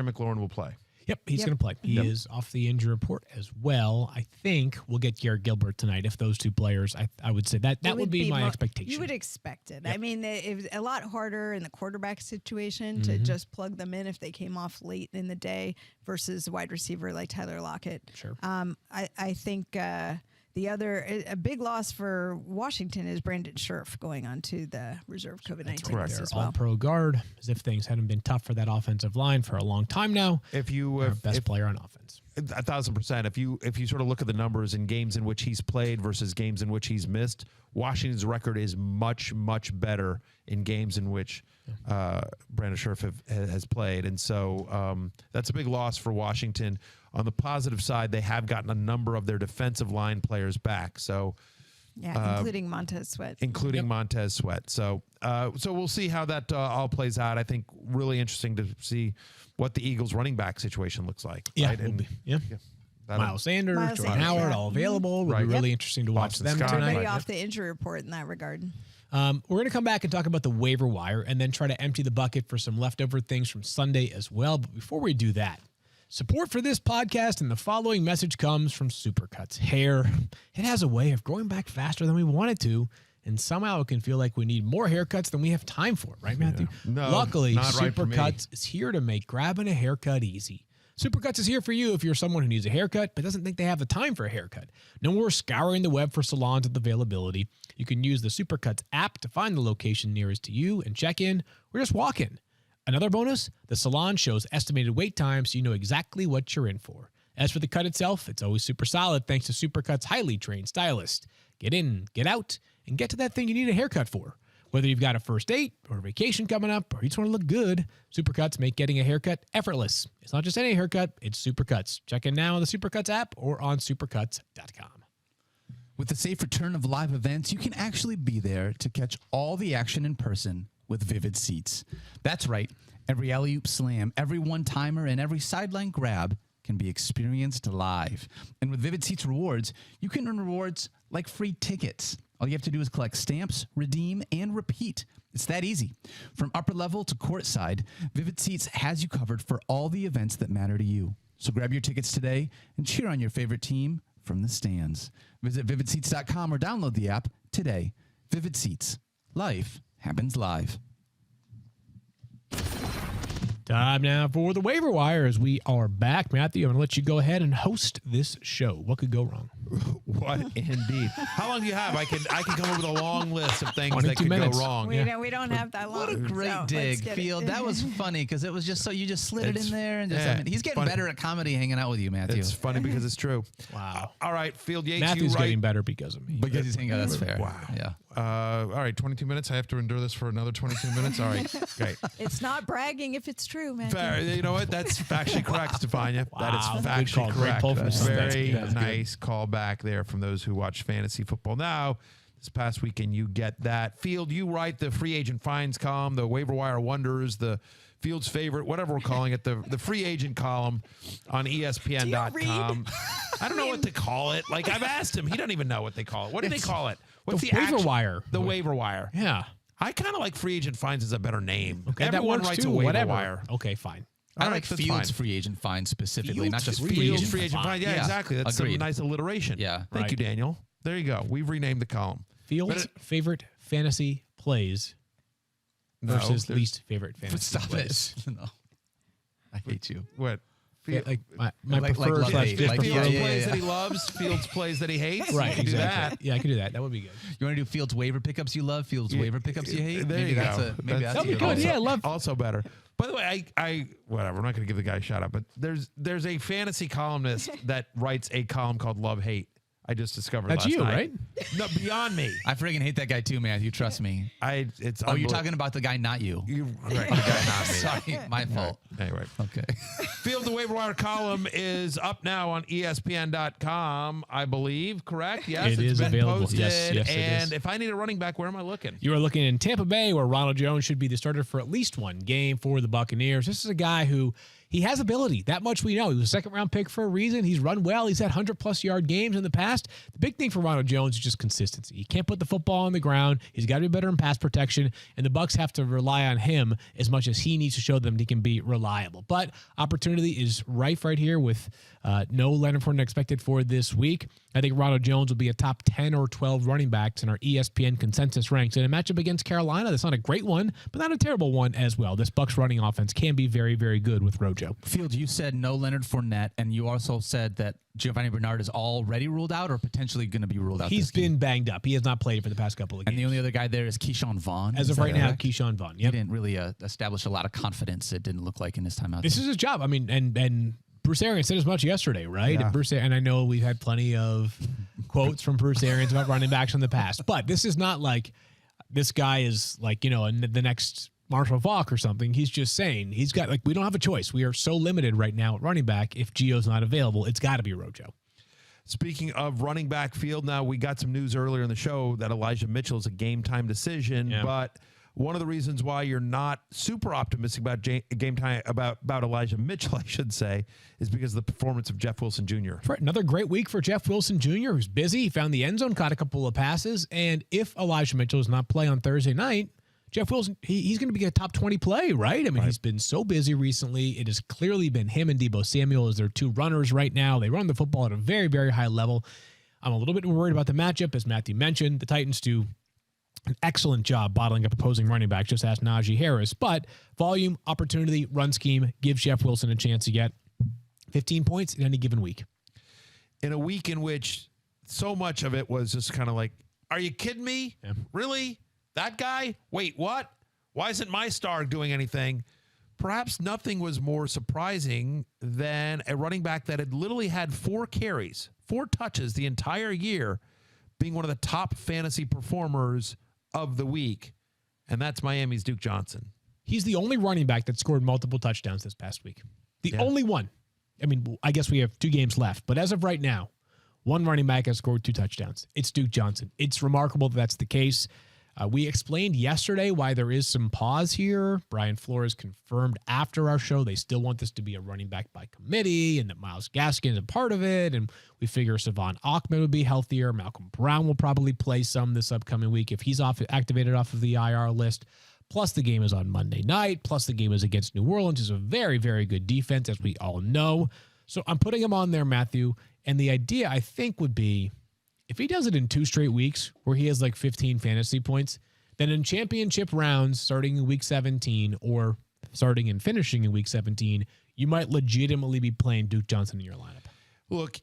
S2: McLaurin will play.
S1: Yep, he's going to play. He is off the injury report as well. I think we'll get Garrett Gilbert tonight if those two players. I would say that would be my expectation.
S3: You would expect it. Yep. I mean, it was a lot harder in the quarterback situation to just plug them in if they came off late in the day versus a wide receiver like Tyler Lockett.
S1: Sure.
S3: I think a big loss for Washington is Brandon Scherf going on to the reserve COVID-19 list as well.
S1: All-pro guard, as if things hadn't been tough for that offensive line for a long time now. Best player on offense.
S2: 1,000%. If you sort of look at the numbers in games in which he's played versus games in which he's missed, Washington's record is much, much better in games in which Brandon Scherf has played. And so that's a big loss for Washington. On the positive side, they have gotten a number of their defensive line players back. So,
S3: including Montez Sweat.
S2: Montez Sweat. So we'll see how that all plays out. I think really interesting to see what the Eagles running back situation looks like.
S1: Yeah,
S2: right?
S1: Miles Sanders, Jordan Howard, all available. Will be really interesting to watch them
S2: Scott,
S1: tonight.
S3: Already off the injury report in that regard.
S1: We're going to come back and talk about the waiver wire and then try to empty the bucket for some leftover things from Sunday as well. But before we do that, support for this podcast and the following message comes from Supercuts. Hair, it has a way of growing back faster than we want it to, and somehow it can feel like we need more haircuts than we have time for, right, Matthew?
S2: No,
S1: luckily,
S2: not right for me.
S1: Supercuts is here to make grabbing a haircut easy. Supercuts is here for you if you're someone who needs a haircut but doesn't think they have the time for a haircut. No more scouring the web for salons with availability. You can use the Supercuts app to find the location nearest to you and check in or just walk in. Another bonus, the salon shows estimated wait time so you know exactly what you're in for. As for the cut itself, it's always super solid thanks to Supercuts' highly trained stylist. Get in, get out, and get to that thing you need a haircut for. Whether you've got a first date or a vacation coming up or you just want to look good, Supercuts make getting a haircut effortless. It's not just any haircut, it's Supercuts. Check in now on the Supercuts app or on supercuts.com.
S4: With the safe return of live events, you can actually be there to catch all the action in person with Vivid Seats. That's right. Every alley-oop slam, every one-timer, and every sideline grab can be experienced live. And with Vivid Seats rewards, you can earn rewards like free tickets. All you have to do is collect stamps, redeem, and repeat. It's that easy. From upper level to courtside, Vivid Seats has you covered for all the events that matter to you. So grab your tickets today and cheer on your favorite team from the stands. Visit vividseats.com or download the app today. Vivid Seats. Life happens live.
S1: Time now for the waiver wire as we are back. Matthew, I'm going to let you go ahead and host this show. What could go wrong?
S2: What indeed? How long do you have? I can come up with a long list of things that could
S1: minutes.
S2: go wrong.
S3: We don't have that long.
S4: What a great dig, Field. That was funny because it was just so you just slid it in there. And just, I mean, he's getting
S2: funny.
S4: better at comedy hanging out with you, Matthew.
S2: It's funny because it's true.
S1: Wow.
S2: All right, Field Yates.
S1: Matthew's getting better because of me.
S4: Because he's hanging out. That's fair.
S2: Wow.
S4: Yeah.
S2: All right, 22 minutes. I have to endure this for another 22 minutes. All right, great.
S3: It's not bragging if it's true, man.
S2: Fair. You know what? That's factually correct, Stephania.
S1: Wow.
S2: That is
S1: Good
S2: factually
S1: call. Great
S2: correct.
S1: pull from Stephania.
S2: Very
S1: That's good.
S2: nice call back there from those who watch fantasy football. Now, this past weekend, you get that. Field, you write the free agent finds column, the waiver wire wonders, the Field's favorite, whatever we're calling it, the free agent column on ESPN.com. I don't know what to call it. Like, I've asked him. He doesn't even know what they call it. What do they call it? What's
S1: the waiver wire.
S2: The waiver wire.
S1: Yeah.
S2: I kind of like free agent finds as a better name.
S1: Okay,
S2: Everyone
S1: that works
S2: writes
S1: too.
S2: a waiver
S1: Whatever.
S2: wire.
S1: Okay, fine.
S4: I
S2: All
S4: like
S2: right, that's
S4: Fields
S2: fine.
S4: free agent find specifically, not just free
S2: Fields
S4: agent.
S2: free agent find. Yeah,
S1: Yeah.
S2: exactly. That's
S4: Agreed.
S2: a nice alliteration.
S4: Yeah.
S2: Thank you,
S1: Right.
S2: Daniel. There you go. We've renamed the column.
S1: Field's favorite fantasy plays versus
S2: there's-
S1: least favorite fantasy
S4: Stop
S1: plays.
S4: it. No. I hate you.
S2: What?
S1: like my
S4: Like
S1: preferred
S4: love
S1: slash
S4: hate.
S1: fifth
S4: Like,
S1: preferred.
S2: Fields
S4: yeah,
S2: plays
S4: yeah.
S2: that he loves, Fields plays that he hates.
S1: Right,
S2: You can do
S1: exactly.
S2: that.
S1: Yeah, I could do that. That would be good.
S4: You want to do Fields waiver pickups you love, Fields waiver pickups you hate?
S2: There
S4: Maybe
S2: you
S4: that's
S2: go.
S4: maybe that's
S1: That'd be
S4: your
S1: good.
S4: also.
S1: Yeah, I love.
S2: Also better. By the way, I whatever. I'm not going to give the guy a shout out, but there's a fantasy columnist that writes a column called Love Hate. I just discovered
S1: That's
S2: last
S1: you,
S2: night.
S1: right?
S2: No, beyond me.
S4: I friggin' hate that guy too, Matthew. Trust me.
S2: It's
S4: Oh, you're talking about the guy, not you.
S2: You correct the guy, not me.
S4: Sorry, my fault.
S2: Anyway,
S4: Okay.
S2: Field the Waiver Wire column is up now on ESPN.com, I believe. Correct? Yes,
S1: It
S2: it's
S1: is
S2: been
S1: available.
S2: posted.
S1: Yes, it
S2: and
S1: is.
S2: if I need a running back, where am I looking?
S1: You are looking in Tampa Bay, where Ronald Jones should be the starter for at least one game for the Buccaneers. This is a guy who he has ability. That much we know. He was a second-round pick for a reason. He's run well. He's had 100-plus yard games in the past. The big thing for Ronald Jones is just consistency. He can't put the football on the ground. He's got to be better in pass protection, and the Bucs have to rely on him as much as he needs to show them he can be reliable. But opportunity is rife right here with no Leonard Fournette expected for this week. I think Ronald Jones will be a top 10 or 12 running backs in our ESPN consensus ranks. In a matchup against Carolina, that's not a great one, but not a terrible one as well. This Bucs running offense can be very, very good with Rojo.
S4: Fields, you said no Leonard Fournette, and you also said that Giovanni Bernard is already ruled out or potentially going to be ruled out.
S1: He's
S4: this game.
S1: been banged up. He has not played for the past couple of games.
S4: And the only other guy there is Keyshawn Vaughn.
S1: As
S4: Is
S1: of
S4: that
S1: right now,
S4: correct?
S1: Keyshawn Vaughn.
S4: He
S1: Yep.
S4: didn't really establish a lot of confidence, it didn't look like, in his time out
S1: This
S4: there.
S1: is his job. I mean, and Bruce Arians said as much yesterday, right?
S2: Yeah.
S1: And I know we've had plenty of quotes from Bruce Arians about running backs in the past, but this is not like this guy is like, the next Marshall Faulk or something. He's just saying he's got, like, we don't have a choice. We are so limited right now at running back. If Gio's not available, it's got to be Rojo.
S2: Speaking of running back field, now we got some news earlier in the show that Elijah Mitchell is a game time decision,
S1: Yeah.
S2: but one of the reasons why you're not super optimistic about game time about Elijah Mitchell, I should say, is because of the performance of Jeff Wilson Jr.
S1: Right, another great week for Jeff Wilson Jr., who's busy. He found the end zone, caught a couple of passes, and if Elijah Mitchell does not play on Thursday night, Jeff Wilson, he's going to be a top 20 play, right? I mean, He's been so busy recently. It has clearly been him and Deebo Samuel as their two runners right now. They run the football at a very, very high level. I'm a little bit worried about the matchup. As Matthew mentioned, the Titans do an excellent job bottling up opposing running backs. Just ask Najee Harris. But volume, opportunity, run scheme gives Jeff Wilson a chance to get 15 points in any given week.
S2: In a week in which so much of it was just kind of like, are you kidding me?
S1: Yeah.
S2: Really? That guy? Wait, what? Why isn't my star doing anything? Perhaps nothing was more surprising than a running back that had literally had 4 carries, 4 touches the entire year, being one of the top fantasy performers of the week. And that's Miami's Duke Johnson.
S1: He's the only running back that scored multiple touchdowns this past week. The only one. I mean, I guess we have 2 games left, but as of right now, one running back has scored 2 touchdowns. It's Duke Johnson. It's remarkable that that's the case. We explained yesterday why there is some pause here. Brian Flores confirmed after our show they still want this to be a running back by committee and that Myles Gaskin is a part of it. And we figure Savon Ahmed would be healthier. Malcolm Brown will probably play some this upcoming week if he's activated off of the IR list. Plus the game is on Monday night. Plus the game is against New Orleans, is a very, very good defense, as we all know. So I'm putting him on there, Matthew. And the idea, I think, would be if he does it in 2 straight weeks where he has like 15 fantasy points, then in championship rounds starting in week 17 or starting and finishing in week 17, you might legitimately be playing Duke Johnson in your lineup.
S2: Look,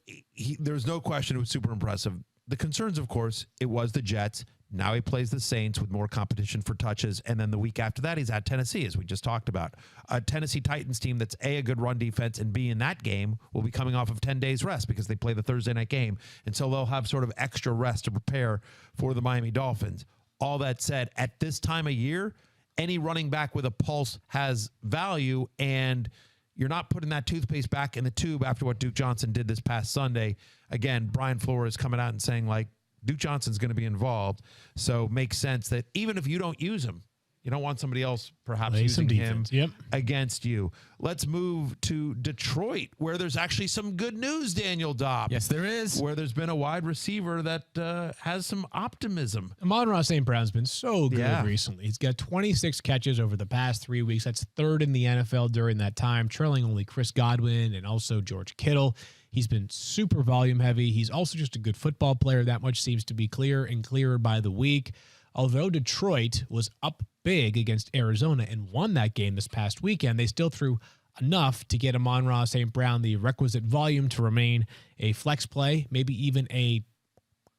S2: there's no question it was super impressive. The concerns, of course, it was the Jets. Now he plays the Saints with more competition for touches. And then the week after that, he's at Tennessee, as we just talked about. A Tennessee Titans team that's a good run defense, and B, in that game will be coming off of 10 days rest because they play the Thursday night game. And so they'll have sort of extra rest to prepare for the Miami Dolphins. All that said, at this time of year, any running back with a pulse has value, and you're not putting that toothpaste back in the tube after what Duke Johnson did this past Sunday. Again, Brian Flores coming out and saying, like, Duke Johnson's going to be involved. So makes sense that even if you don't use him, you don't want somebody else perhaps
S1: Play some
S2: using him
S1: defense.
S2: against you. Let's move to Detroit, where there's actually some good news, Daniel Dobb.
S4: Yes, there is.
S2: Where there's been a wide receiver that has some optimism.
S1: Amon-Ra St. Brown's been so good
S2: Yeah.
S1: recently. He's got 26 catches over the past 3 weeks. That's 3rd in the NFL during that time, trailing only Chris Godwin and also George Kittle. He's been super volume heavy. He's also just a good football player. That much seems to be clearer and clearer by the week. Although Detroit was up big against Arizona and won that game this past weekend, they still threw enough to get Amon-Ra St. Brown the requisite volume to remain a flex play, maybe even a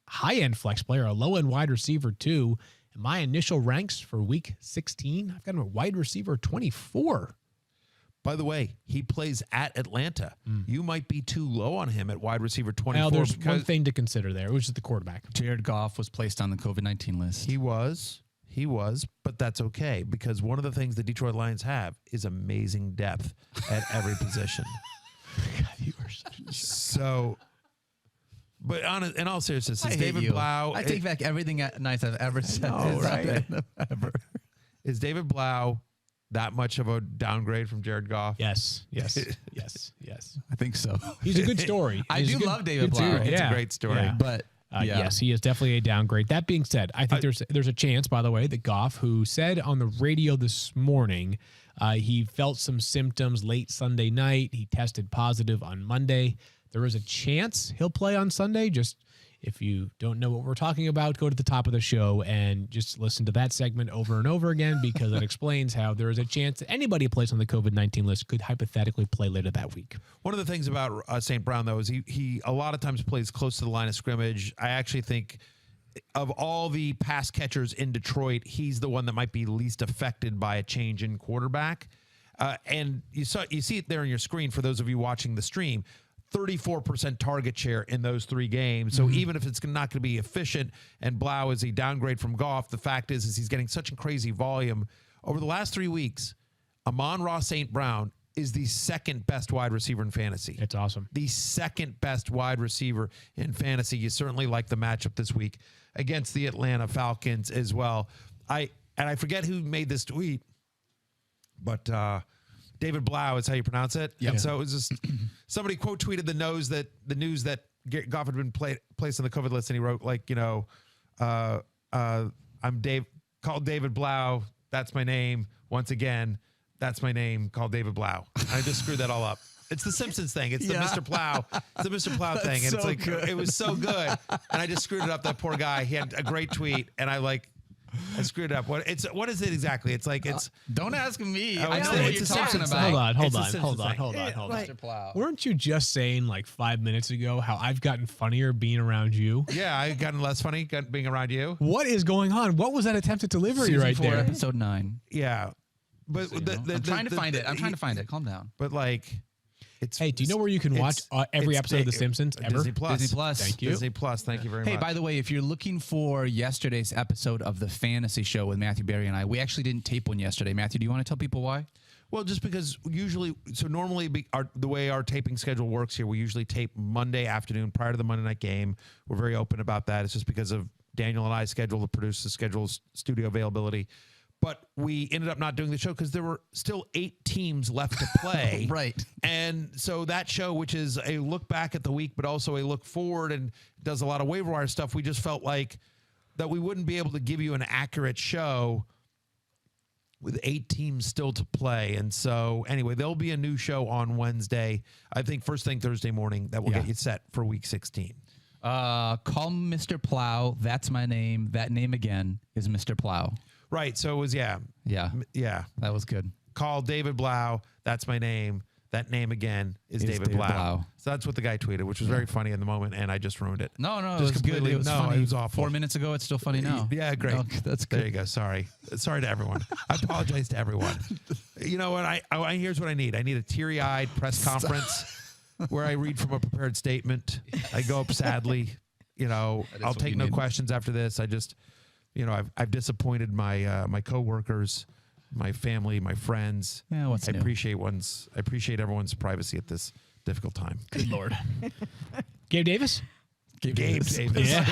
S1: high-end flex player, a low-end wide receiver too. In my initial ranks for week 16, I've got him a wide receiver 24.
S2: By the way, he plays at Atlanta. You might be too low on him at wide receiver 24.
S1: Well, there's one thing to consider there, which is the quarterback.
S4: Jared Goff was placed on the COVID-19 list.
S2: He was, but that's okay because one of the things the Detroit Lions have is amazing depth at every position.
S1: God, you are such a
S2: So, but in all seriousness,
S4: I
S2: is
S4: hate
S2: David
S4: you.
S2: Blau?
S4: I take back everything nice I've ever said.
S1: right?
S4: Ever.
S2: Is David Blau that much of a downgrade from Jared Goff?
S1: Yes.
S4: I think so.
S1: He's a good story.
S4: I
S1: He's
S4: do
S1: a good-
S4: love David
S1: good
S4: Blau.
S1: dude,
S2: It's
S1: yeah.
S2: a great story.
S1: Yeah.
S4: But yeah.
S1: Yes, he is definitely a downgrade. That being said, I think there's a chance, by the way, that Goff, who said on the radio this morning, he felt some symptoms late Sunday night. He tested positive on Monday. There is a chance he'll play on Sunday. Just if you don't know what we're talking about, go to the top of the show and just listen to that segment over and over again because it explains how there is a chance that anybody who plays on the COVID-19 list could hypothetically play later that week.
S2: One of the things about St. Brown, though, is he a lot of times plays close to the line of scrimmage. I actually think of all the pass catchers in Detroit, he's the one that might be least affected by a change in quarterback. And you see it there on your screen for those of you watching the stream. 34% target share in those 3 games. So even if it's not going to be efficient and Blau is a downgrade from Goff, the fact is he's getting such a crazy volume. Over the last 3 weeks, Amon-Ra St. Brown is the second best wide receiver in fantasy.
S1: It's awesome.
S2: The second best wide receiver in fantasy. You certainly like the matchup this week against the Atlanta Falcons as well. I forget who made this tweet, but David Blau is how you pronounce it.
S4: Yep.
S2: And so it was just somebody quote tweeted the news that Goff had been placed on the COVID list, and he wrote I'm called David Blau. That's my name. Once again, that's my name. Called David Blau. I just screwed that all up. It's the Simpsons thing. It's the Mr. Plow. It's the Mr. Plow thing. And
S4: so
S2: it's like
S4: good.
S2: it was so good, and I just screwed it up. That poor guy. He had a great tweet, and I screwed it up. What is it exactly? It's like it's.
S4: Don't ask me.
S2: Oh,
S4: I
S2: it's
S4: know
S2: the-
S4: what
S2: it's
S4: you're
S2: the
S4: talking
S2: Simpsons
S4: about.
S2: thing.
S1: Hold on.
S3: Like-
S4: Mr. Plow.
S1: Weren't you just saying like 5 minutes ago how I've gotten funnier being around you?
S2: Yeah, I gotten less funny being around you.
S1: What is going on? What was that attempted delivery
S4: Season
S1: right
S4: 4,
S1: there?
S4: episode 9.
S2: Yeah, but
S4: So, you know, I'm trying to find it. I'm trying to find it. Calm down.
S2: But like, it's.
S1: Hey, do you know where you can watch every episode of The Simpsons ever?
S2: Disney Plus.
S4: Disney Plus.
S1: Thank you.
S2: Disney Plus. Thank you very
S4: Hey,
S2: much.
S4: by the way, if you're looking for yesterday's episode of the Fantasy Show with Matthew Berry and I, we actually didn't tape one yesterday. Matthew, do you want to tell people why?
S2: Well, just because normally the way our taping schedule works here, we usually tape Monday afternoon prior to the Monday night game. We're very open about that. It's just because of Daniel and I's schedule to produce the schedule's studio availability. But we ended up not doing the show because there were still 8 teams left to play.
S4: Right.
S2: And so that show, which is a look back at the week, but also a look forward and does a lot of waiver wire stuff, we just felt like that we wouldn't be able to give you an accurate show with 8 teams still to play. And so anyway, there'll be a new show on Wednesday. I think first thing Thursday morning that will get you set for week 16.
S4: Call Mr. Plow. That's my name. That name again is Mr. Plow.
S2: Right. So it was, yeah.
S4: That was good.
S2: Call David Blau. That's my name. That name again is David
S4: David
S2: Blau.
S4: Blau.
S2: So that's what the guy tweeted, which was very funny in the moment, and I just ruined it.
S4: No, it
S2: Just
S4: was good.
S2: completely-
S4: It was
S2: no,
S4: funny.
S2: it was awful.
S4: 4 minutes ago, it's still funny now.
S2: Yeah, great.
S4: No, that's
S2: There
S4: good.
S2: you go. Sorry to everyone. I apologize to everyone. You know what? Here's what I need. I need a teary-eyed press conference where I read from a prepared statement. I go up sadly. I'll
S4: what
S2: take
S4: you
S2: no
S4: need.
S2: questions after this. I just, I've disappointed my coworkers, my family, my friends.
S4: Yeah, what's
S2: I
S4: new?
S2: appreciate everyone's privacy at this difficult time.
S1: Good Lord. Gabe Davis?
S2: Gabe Davis.
S1: Yeah.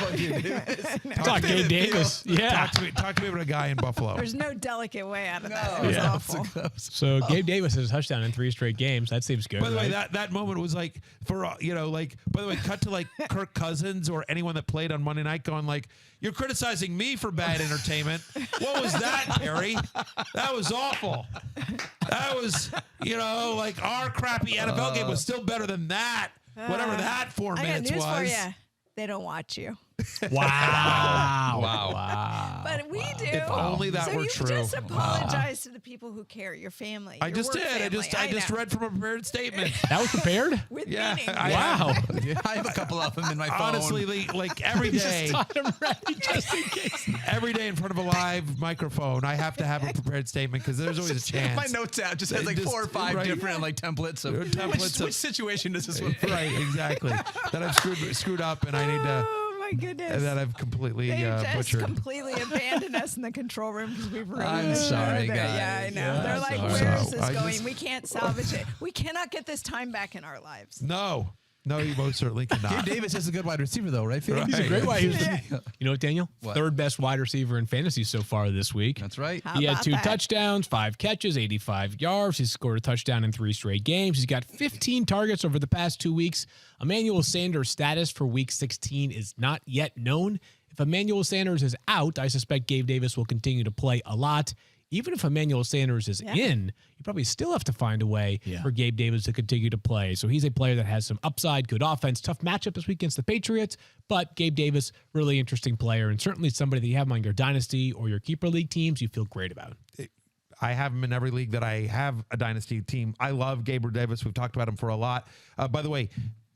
S1: Talk Gabe Davis. Yeah.
S2: Talk to me about a guy in Buffalo.
S3: There's no delicate way out of that. It was
S1: Yeah.
S3: awful.
S1: So Gabe Davis has a touchdown in 3 straight games. That seems good.
S2: By the way,
S1: right?
S2: that moment was like by the way, cut to like Kirk Cousins or anyone that played on Monday night going like, you're criticizing me for bad entertainment. What was that, Terry? That was awful. That was, like our crappy NFL game was still better than that. Whatever that 4
S3: I got
S2: minutes
S3: news
S2: was.
S3: for you. They don't watch you.
S1: Wow.
S4: Wow.
S3: But we do.
S2: If only that
S3: so
S2: were
S3: you
S2: true.
S3: just apologize to the people who care, your family.
S2: I
S3: your
S2: just
S3: work
S2: did.
S3: Family.
S2: I just
S3: know.
S2: read from a prepared statement.
S1: That was prepared?
S3: With
S2: Yeah,
S3: meaning.
S1: Wow.
S4: I have a couple of them in my phone.
S2: Honestly, like every day,
S1: I'm ready just in case.
S2: every day in front of a live microphone, I have to have a prepared statement because there's always a chance.
S4: My notes app just has like
S2: Just-
S4: 4 or 5
S2: right.
S4: different like templates of
S2: Templates
S4: which situation does this one fit?
S2: Right, exactly. That I've screwed up, and I need to.
S3: Oh my goodness.
S2: That I've completely
S3: They just
S2: butchered.
S3: completely abandoned us in the control room because we've ruined
S4: I'm
S3: it.
S4: sorry,
S3: Yeah, I
S4: guys.
S3: know.
S4: Yeah,
S3: They're like,
S4: sorry.
S3: where is
S2: So,
S3: this
S2: I
S3: going?
S2: just-
S3: We can't salvage it. We cannot get this time back in our lives.
S2: No, you most certainly
S4: Gabe
S2: cannot.
S4: Davis is a good wide receiver, though, right? Felix?
S2: Right.
S1: He's a great wide receiver.
S3: Yeah.
S1: You know what, Daniel?
S4: What?
S1: Third best wide receiver in fantasy so far this week.
S4: That's right.
S3: How
S1: He had
S3: about
S1: 2
S3: that?
S1: touchdowns, 5 catches, 85 yards. He's scored a touchdown in 3 straight games. He's got 15 targets over the past 2 weeks. Emmanuel Sanders' status for week 16 is not yet known. If Emmanuel Sanders is out, I suspect Gabe Davis will continue to play a lot. Even if Emmanuel Sanders is in, you probably still have to find a way for Gabe Davis to continue to play. So he's a player that has some upside, good offense, tough matchup this week against the Patriots. But Gabe Davis, really interesting player, and certainly somebody that you have on your dynasty or your keeper league teams you feel great about.
S2: I have him in every league that I have a dynasty team. I love Gabriel Davis. We've talked about him for a lot. By the way,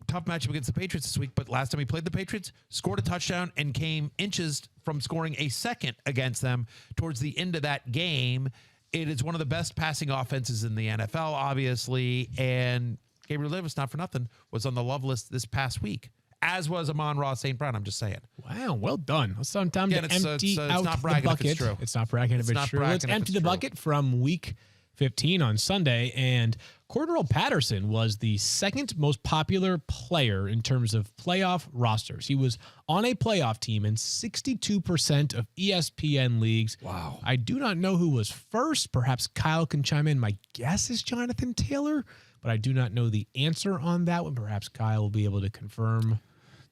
S2: tough matchup against the Patriots this week, but last time he played the Patriots, scored a touchdown and came inches from scoring a second against them towards the end of that game. It is one of the best passing offenses in the NFL, obviously, and Gabriel Davis, not for nothing, was on the love list this past week, as was Amon-Ra St. Brown. I'm just saying.
S1: Wow, well done. It's time to
S2: Again, it's
S1: empty
S2: not
S1: out the
S2: bragging if
S1: bucket.
S2: it's true.
S1: It's not bragging if
S2: It's
S1: it's
S2: not
S1: true.
S2: bragging
S1: Let's
S2: if
S1: empty
S2: it's
S1: the
S2: true.
S1: bucket from week 15 on Sunday, and Cordarrelle Patterson was the second most popular player in terms of playoff rosters. He was on a playoff team in 62% of ESPN leagues.
S4: Wow.
S1: I do not know who was first. Perhaps Kyle can chime in. My guess is Jonathan Taylor, but I do not know the answer on that one. Perhaps Kyle will be able to confirm.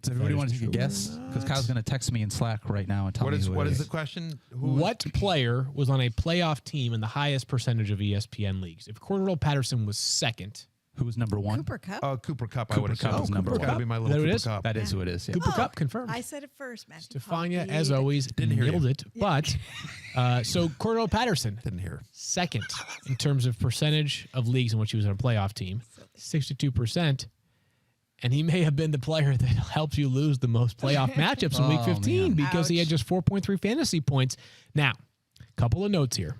S4: Does everybody
S1: That
S4: want
S1: is
S4: to take a
S1: true or
S4: guess? Because Kyle's going to text me in Slack right now and tell me who
S2: What
S4: it
S2: is
S4: is.
S2: the question?
S1: What player was on a playoff team in the highest percentage of ESPN leagues? If Cordarrelle Patterson was second,
S4: Who was number 1?
S3: Cooper Cup.
S2: Cooper Cup, I
S4: Cooper
S2: would have
S4: Kupp
S2: said.
S4: was number
S2: It's gotta
S4: one.
S2: be my
S1: Is
S2: little
S1: that who it
S2: Cooper
S1: is?
S2: Cup.
S4: That is who it is. Yeah.
S1: Cooper Cup confirmed.
S3: I said it first, Matthew.
S1: Stefania, as
S3: Copied.
S1: always,
S2: Didn't hear you.
S1: nailed it. But so Cordarrelle Patterson,
S2: Didn't hear.
S1: second in terms of percentage of leagues in which he was on a playoff team, 62%. And he may have been the player that helped you lose the most playoff matchups in week
S4: Oh,
S1: 15
S4: man.
S1: because he had
S3: Ouch.
S1: just 4.3 fantasy points. Now, couple of notes here.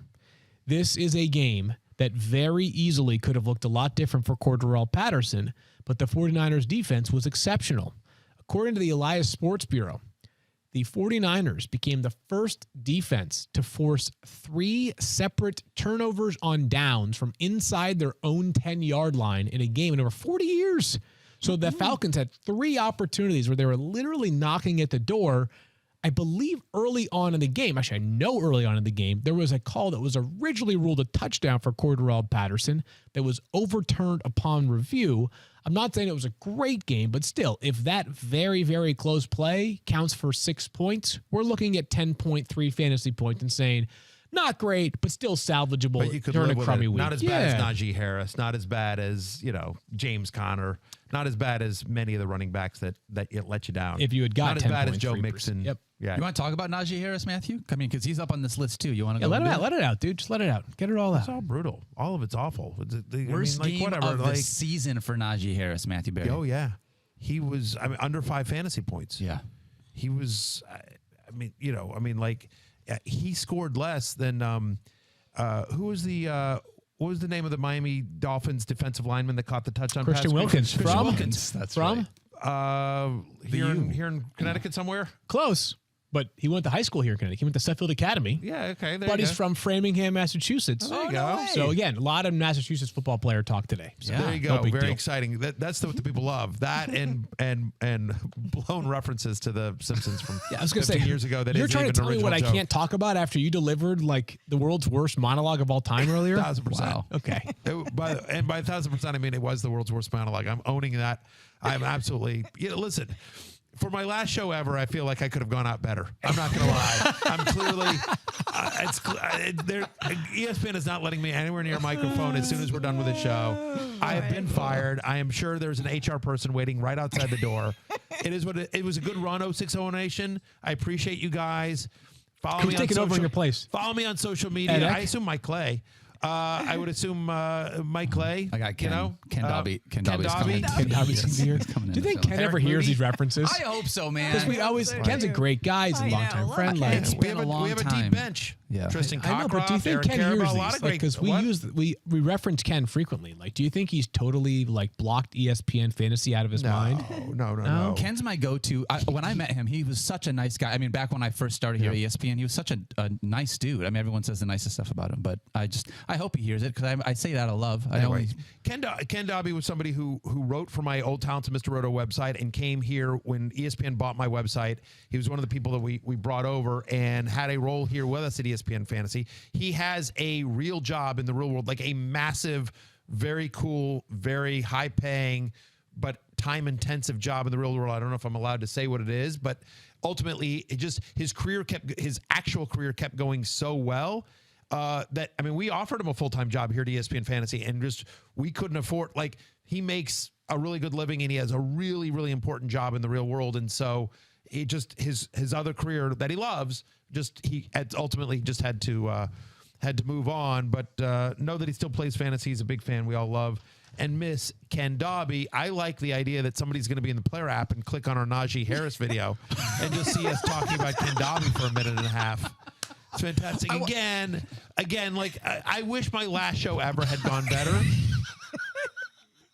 S1: This is a game that very easily could have looked a lot different for Cordarrelle Patterson, but the 49ers defense was exceptional. According to the Elias Sports Bureau, the 49ers became the first defense to force 3 separate turnovers on downs from inside their own 10-yard line in a game in over 40 years. So the Falcons had 3 opportunities where they were literally knocking at the door. I believe early on in the game, actually I know early on in the game, there was a call that was originally ruled a touchdown for Cordarrelle Patterson that was overturned upon review. I'm not saying it was a great game, but still, if that very, very close play counts for 6 points, we're looking at 10.3 fantasy points and saying, not great, but still salvageable
S2: But you could
S1: during
S2: live
S1: a
S2: with
S1: crummy
S2: it.
S1: week.
S2: Not as bad as Najee Harris. Not as bad as James Conner. Not as bad as many of the running backs that it let you down.
S1: If you had got
S2: not as bad as Joe
S1: 10.3%.
S2: Mixon.
S1: Yep.
S2: Yeah.
S4: You want to talk about Najee Harris, Matthew? I mean, because he's up on this list too. You want to
S1: Yeah,
S4: go?
S1: let it
S4: into
S1: out. Let it out, dude. Just let it out. Get it all
S2: It's
S1: out.
S2: all brutal. All of it's awful.
S4: Worst game
S2: whatever.
S4: of the season for Najee Harris, Matthew Berry.
S2: Oh yeah, he was. under 5 fantasy points.
S4: Yeah.
S2: He was. He scored less than. Who was the? What was the name of the Miami Dolphins defensive lineman that caught the touchdown
S1: Christian
S2: pass?
S1: Wilkins.
S4: Christian
S1: From?
S4: Wilkins. That's
S1: From?
S4: right.
S2: Here in Connecticut somewhere.
S1: Close. But he went to high school here in Connecticut. He went to Suffield Academy.
S2: Yeah. Okay. There
S1: But
S2: you
S1: he's
S2: go.
S1: from Framingham, Massachusetts.
S2: There you
S3: no
S2: go.
S3: way.
S1: So again, a lot of Massachusetts football player talk today. So
S4: Yeah.
S2: There you
S1: no
S2: go.
S1: big
S2: Very
S1: deal.
S2: exciting. That's what the people love. That and blown references to the Simpsons from
S1: I was gonna
S2: 15
S1: say
S2: years ago. That
S1: you're
S2: isn't
S1: trying to
S2: even
S1: tell
S2: an
S1: me what I
S2: original joke.
S1: can't talk about after you delivered like the world's worst monologue of all time earlier.
S2: 1,000%.
S4: Wow.
S1: Okay.
S2: By 1,000%, I mean it was the world's worst monologue. I'm owning that. I'm absolutely. Listen, for my last show ever, I feel like I could have gone out better. I'm not going to lie. I'm clearly. ESPN is not letting me anywhere near a microphone as soon as we're done with the show. I have been fired. I am sure there's an HR person waiting right outside the door. It is what it was. A good run, 060 Nation. I appreciate you guys. Follow
S1: Who's
S2: me on
S1: taking over in
S2: social-
S1: your place?
S2: Follow me on social media.
S1: Edek?
S2: I assume Mike Clay. I would assume Mike Clay.
S4: I got Ken.
S2: You know,
S4: Ken Dobby. Ken
S2: Ken
S4: Dobby's
S2: Dobby.
S4: coming.
S1: Ken Dobby's
S4: Yes,
S1: here.
S4: he's coming
S1: Do you
S4: in
S1: think
S4: the
S1: Ken
S2: Eric
S1: ever hears
S2: Moody?
S1: these references?
S4: I hope so, man.
S1: Because we always,
S3: so
S1: Ken's a
S3: too.
S1: great guy. He's a
S3: I know,
S1: longtime
S3: love
S1: friend.
S3: Ken.
S1: Like,
S4: It's
S2: we
S4: been
S2: have
S4: a long
S2: we have a
S4: time.
S2: deep bench.
S4: Yeah.
S2: Tristan
S1: I know, but do you
S2: Cockcroft,
S1: think
S2: Aaron
S1: Ken
S2: Carabao,
S1: hears
S2: a lot
S1: these?
S2: of great.
S1: Because we reference Ken frequently. Like, do you think he's totally like blocked ESPN fantasy out of his mind?
S2: No.
S4: Ken's my go-to. When I met him, he was such a nice guy. I mean, back when I first started here at ESPN, he was such a nice dude. I mean, everyone says the nicest stuff about him, but I hope he hears it because I say that out of love.
S2: Anyway, Ken Dobby was somebody who wrote for my Old Talented Mr. Roto website and came here when ESPN bought my website. He was one of the people that we brought over and had a role here with us at ESPN Fantasy. He has a real job in the real world, like a massive, very cool, very high paying, but time intensive job in the real world. I don't know if I'm allowed to say what it is, but ultimately his actual career kept going so well that, I mean, we offered him a full-time job here at ESPN Fantasy and just, we couldn't afford, like, he makes a really good living and he has a really, really important job in the real world. And so he just, his other career that he loves, he ultimately just had to move on, but know that he still plays fantasy. He's a big fan. We all love and miss Ken Dobby. I like the idea that somebody's going to be in the player app and click on our Najee Harris video and just see us talking about Ken Dobby for a minute and a half. It's fantastic. Again, like I wish my last show ever had gone better.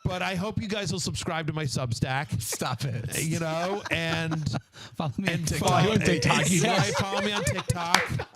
S2: But I hope you guys will subscribe to my Substack.
S4: Stop it.
S2: You know, and
S4: Follow me on TikTok.
S1: Follow you on TikTok.
S2: Right, follow me on TikTok.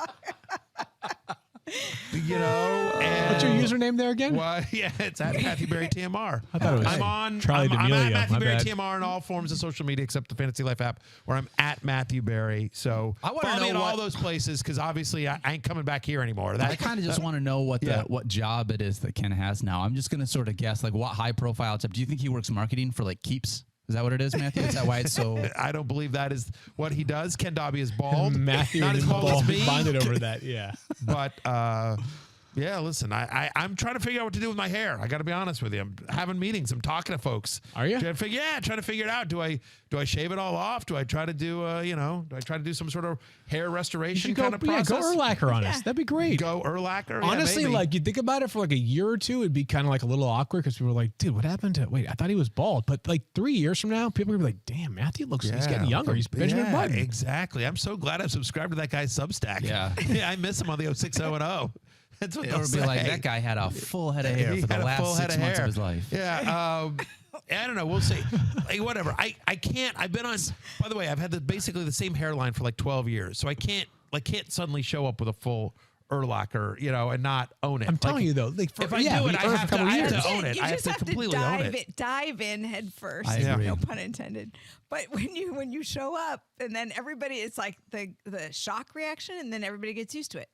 S2: You know, and
S1: What's your username there again?
S2: well, yeah, it's at Matthew Berry TMR.
S1: I thought it was
S2: I'm on
S1: Charlie
S2: I'm
S1: D'Amelio.
S2: at Matthew
S1: My
S2: Berry
S1: bad.
S2: TMR on all forms of social media except the Fantasy Life app, where I'm at Matthew Berry. So
S4: I wanna
S2: follow me
S4: know
S2: at all
S4: what-
S2: those places because obviously I ain't coming back here anymore.
S4: I kind of just want to know what job it is that Ken has now. I'm just going to sort of guess, like, what high profile job. Do you think he works marketing for like Keeps? Is that what it is, Matthew? Is that why it's so?
S2: I don't believe that is what he does. Ken Dobby is bald.
S1: Matthew
S2: not
S1: and
S2: as
S1: his
S2: bald as me.
S1: bonded over that. Yeah.
S2: But yeah, listen, I'm trying to figure out what to do with my hair. I got to be honest with you. I'm having meetings. I'm talking to folks.
S1: Are you?
S2: Trying to figure it out. Do I shave it all off? Do I try to do do I try to do some sort of hair restoration kind of process?
S1: Go Urlacher on us. That'd be great.
S2: Go Urlacher. Yeah,
S1: Honestly,
S2: maybe.
S1: like you think about it for like a year or two, it'd be kind of like a little awkward because people were like, dude, what happened to, wait, I thought he was bald. But like 3 years from now, people are gonna be like, damn, Matthew he's getting younger. He's Benjamin Button.
S2: Exactly. I'm so glad I've subscribed to that guy's Substack.
S4: Yeah.
S2: Yeah, I miss him on the 06-0-0. That's what
S4: It
S2: they'll
S4: would be like
S2: say.
S4: that guy had a full head of hair
S2: He
S4: for the
S2: had a full
S4: last
S2: head
S4: 6
S2: of
S4: months
S2: hair.
S4: of his life.
S2: Yeah. I don't know. We'll see. Like, whatever. I can't. I've been on. By the way, I've had basically the same hairline for like 12 years, so I can't suddenly show up with a full Urlacher, and not own it.
S1: I'm telling you though, like
S2: if I do it, I have to own it.
S3: You
S2: I have
S3: just
S2: to
S3: have to
S2: completely own it.
S3: dive in head first.
S4: I agree.
S3: No pun intended. But when you show up, and then everybody, it's like the shock reaction, and then everybody gets used to it.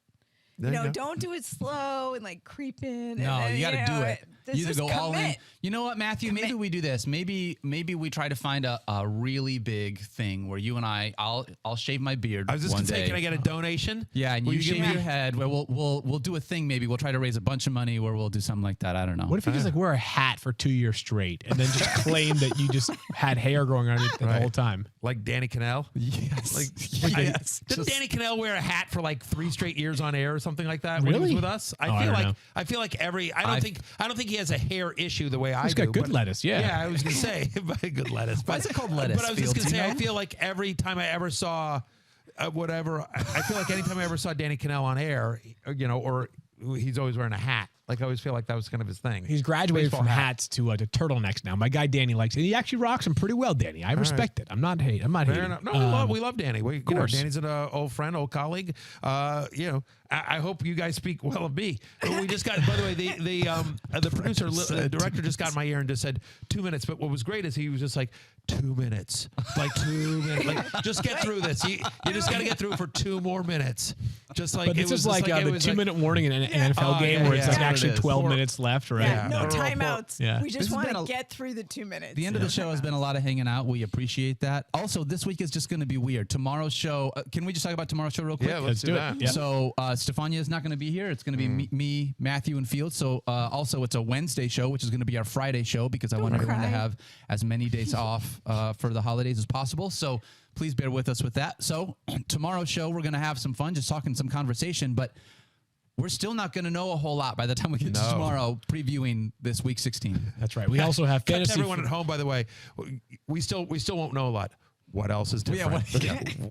S2: There you go.
S3: Don't do it slow and like creep in.
S4: No,
S3: and then,
S4: you got to do it.
S3: Just
S4: You either go all in.
S3: commit.
S4: You know what, Matthew? Maybe we do this. Maybe we try to find a really big thing where you and I'll shave my beard.
S2: I was just
S4: one
S2: gonna say,
S4: day.
S2: can I get a donation?
S4: Yeah, and
S2: Will
S4: you
S2: give
S4: shave
S2: me-
S4: your head. Where we'll do a thing. Maybe we'll try to raise a bunch of money. Where we'll do something like that. I don't know.
S1: What if you just like wear a hat for 2 years straight and then just claim that you just had hair growing on it the
S2: Right.
S1: whole time?
S2: Like Danny Cannell?
S4: Yes.
S2: Yes. Didn't Danny Cannell wear a hat for like 3 straight years on air or something like that when he
S1: Really?
S2: was with us?
S1: I don't know.
S2: I feel like I don't think he has a hair issue the way I
S1: He's
S2: do.
S1: got good
S2: but-
S1: lettuce, yeah.
S2: Yeah, I was gonna say good lettuce.
S4: Why is it called lettuce,
S2: But I was just
S4: Fields,
S2: gonna say,
S4: you know?
S2: I feel like every time I ever saw whatever, I feel like anytime I ever saw Danny Cannell on air, or he's always wearing a hat. Like I always feel like that was kind of his thing.
S1: He's graduated
S2: Baseball
S1: from
S2: hat.
S1: hats to turtlenecks now. My guy Danny likes it. He actually rocks them pretty well, Danny. I respect it. I'm not hating.
S2: Fair
S1: hating.
S2: enough. No, we love Danny.
S1: course.
S2: Danny's an old friend, old colleague. I hope you guys speak well of me. We just got, by the way, the producer, the director just got in my ear and just said 2 minutes. But what was great is he was just like 2 minutes, like 2 minutes, like just get through this. You just got to get through it for 2 more minutes. Just like
S1: But
S2: it
S1: this
S2: was
S1: is like
S2: it
S1: the
S2: was
S1: 2 minute warning in an NFL
S2: Oh,
S1: game
S2: yeah,
S1: where it's
S2: yeah.
S1: like
S2: That's what
S1: actually
S4: it is.
S1: 12
S2: Or-
S1: minutes left, right?
S3: Yeah, no
S2: Or-
S3: timeouts.
S1: Yeah.
S3: We
S4: This
S3: just
S4: has
S3: want
S4: been
S3: to
S4: a-
S3: get through the 2 minutes.
S4: The end of the show has been a lot of hanging out. We appreciate that. Also, this week is just going to be weird. Tomorrow's show. Can we just talk about tomorrow's show real quick?
S2: Yeah, let's do
S1: do it.
S2: that.
S1: Yeah.
S4: So Stephania is not going to be here. It's going to be me, Matthew, and Fields. So also it's a Wednesday show, which is going to be our Friday show because I want everyone to have as many days off for the holidays as possible. So please bear with us with that. So tomorrow's show, we're going to have some fun, just talking some conversation, but we're still not going to know a whole lot by the time we get to tomorrow previewing this week 16.
S1: That's right. We also have fantasy.
S2: To everyone at home, by the way, we still won't know a lot. What else is different?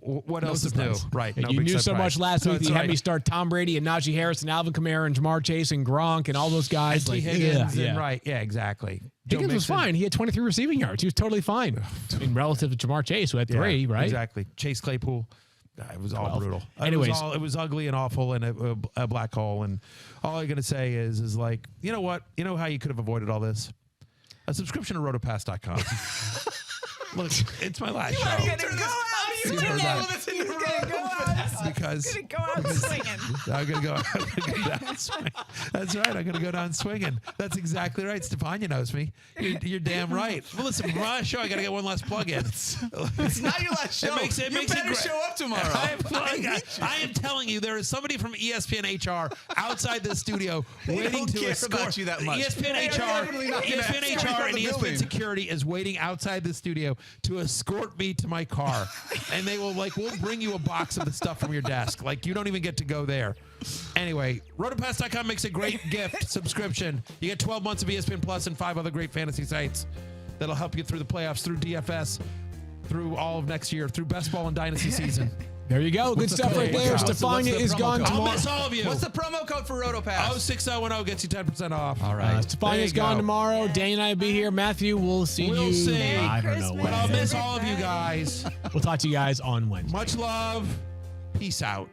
S2: What else is new? Right.
S1: No, you knew so much last week. You had me start Tom Brady and Najee Harris and Alvin Kamara and Jamar Chase and Gronk and all those guys.
S2: Like Higgins. Right. Yeah, exactly.
S1: Higgins was fine. He had 23 receiving yards. He was totally fine. I mean, relative to Jamar Chase, who had 3, right?
S2: Exactly. Chase Claypool. It was all brutal.
S1: Anyways.
S2: It was ugly and awful and a black hole. And all I'm going to say is like, you know what? You know how you could have avoided all this? A subscription to rotopass.com. Look, it's my last show.
S3: He's gonna go out swinging.
S2: I'm gonna go down swinging. That's right. I'm gonna go down swinging. That's exactly right. Stefania knows me. You're damn right. Well, listen, for my show, I gotta get one last plug-in.
S4: It's not your last show.
S2: It makes
S4: better show up tomorrow.
S2: I am telling you, there is somebody from ESPN HR outside the studio waiting to escort
S4: about you that much.
S2: ESPN HR and ESPN Security is waiting outside the studio to escort me to my car, and they will we'll bring you a box of the stuff from your desk. Like, you don't even get to go there. Anyway, rotopass.com makes a great gift subscription. You get 12 months of ESPN Plus and 5 other great fantasy sites that'll help you through the playoffs, through DFS, through all of next year, through best ball and dynasty season.
S1: There you go. Good stuff right there. Stefania is gone tomorrow.
S2: I'll miss all of you.
S4: What's the promo code for RotoPass?
S2: 06010 gets you 10% off.
S4: All right.
S1: Stefania's gone tomorrow. Danny and I will be here. Matthew, we'll see you.
S2: We'll see.
S1: I don't know.
S2: But I'll miss all of you guys.
S1: We'll talk to you guys on Wednesday.
S2: Much love. Peace out.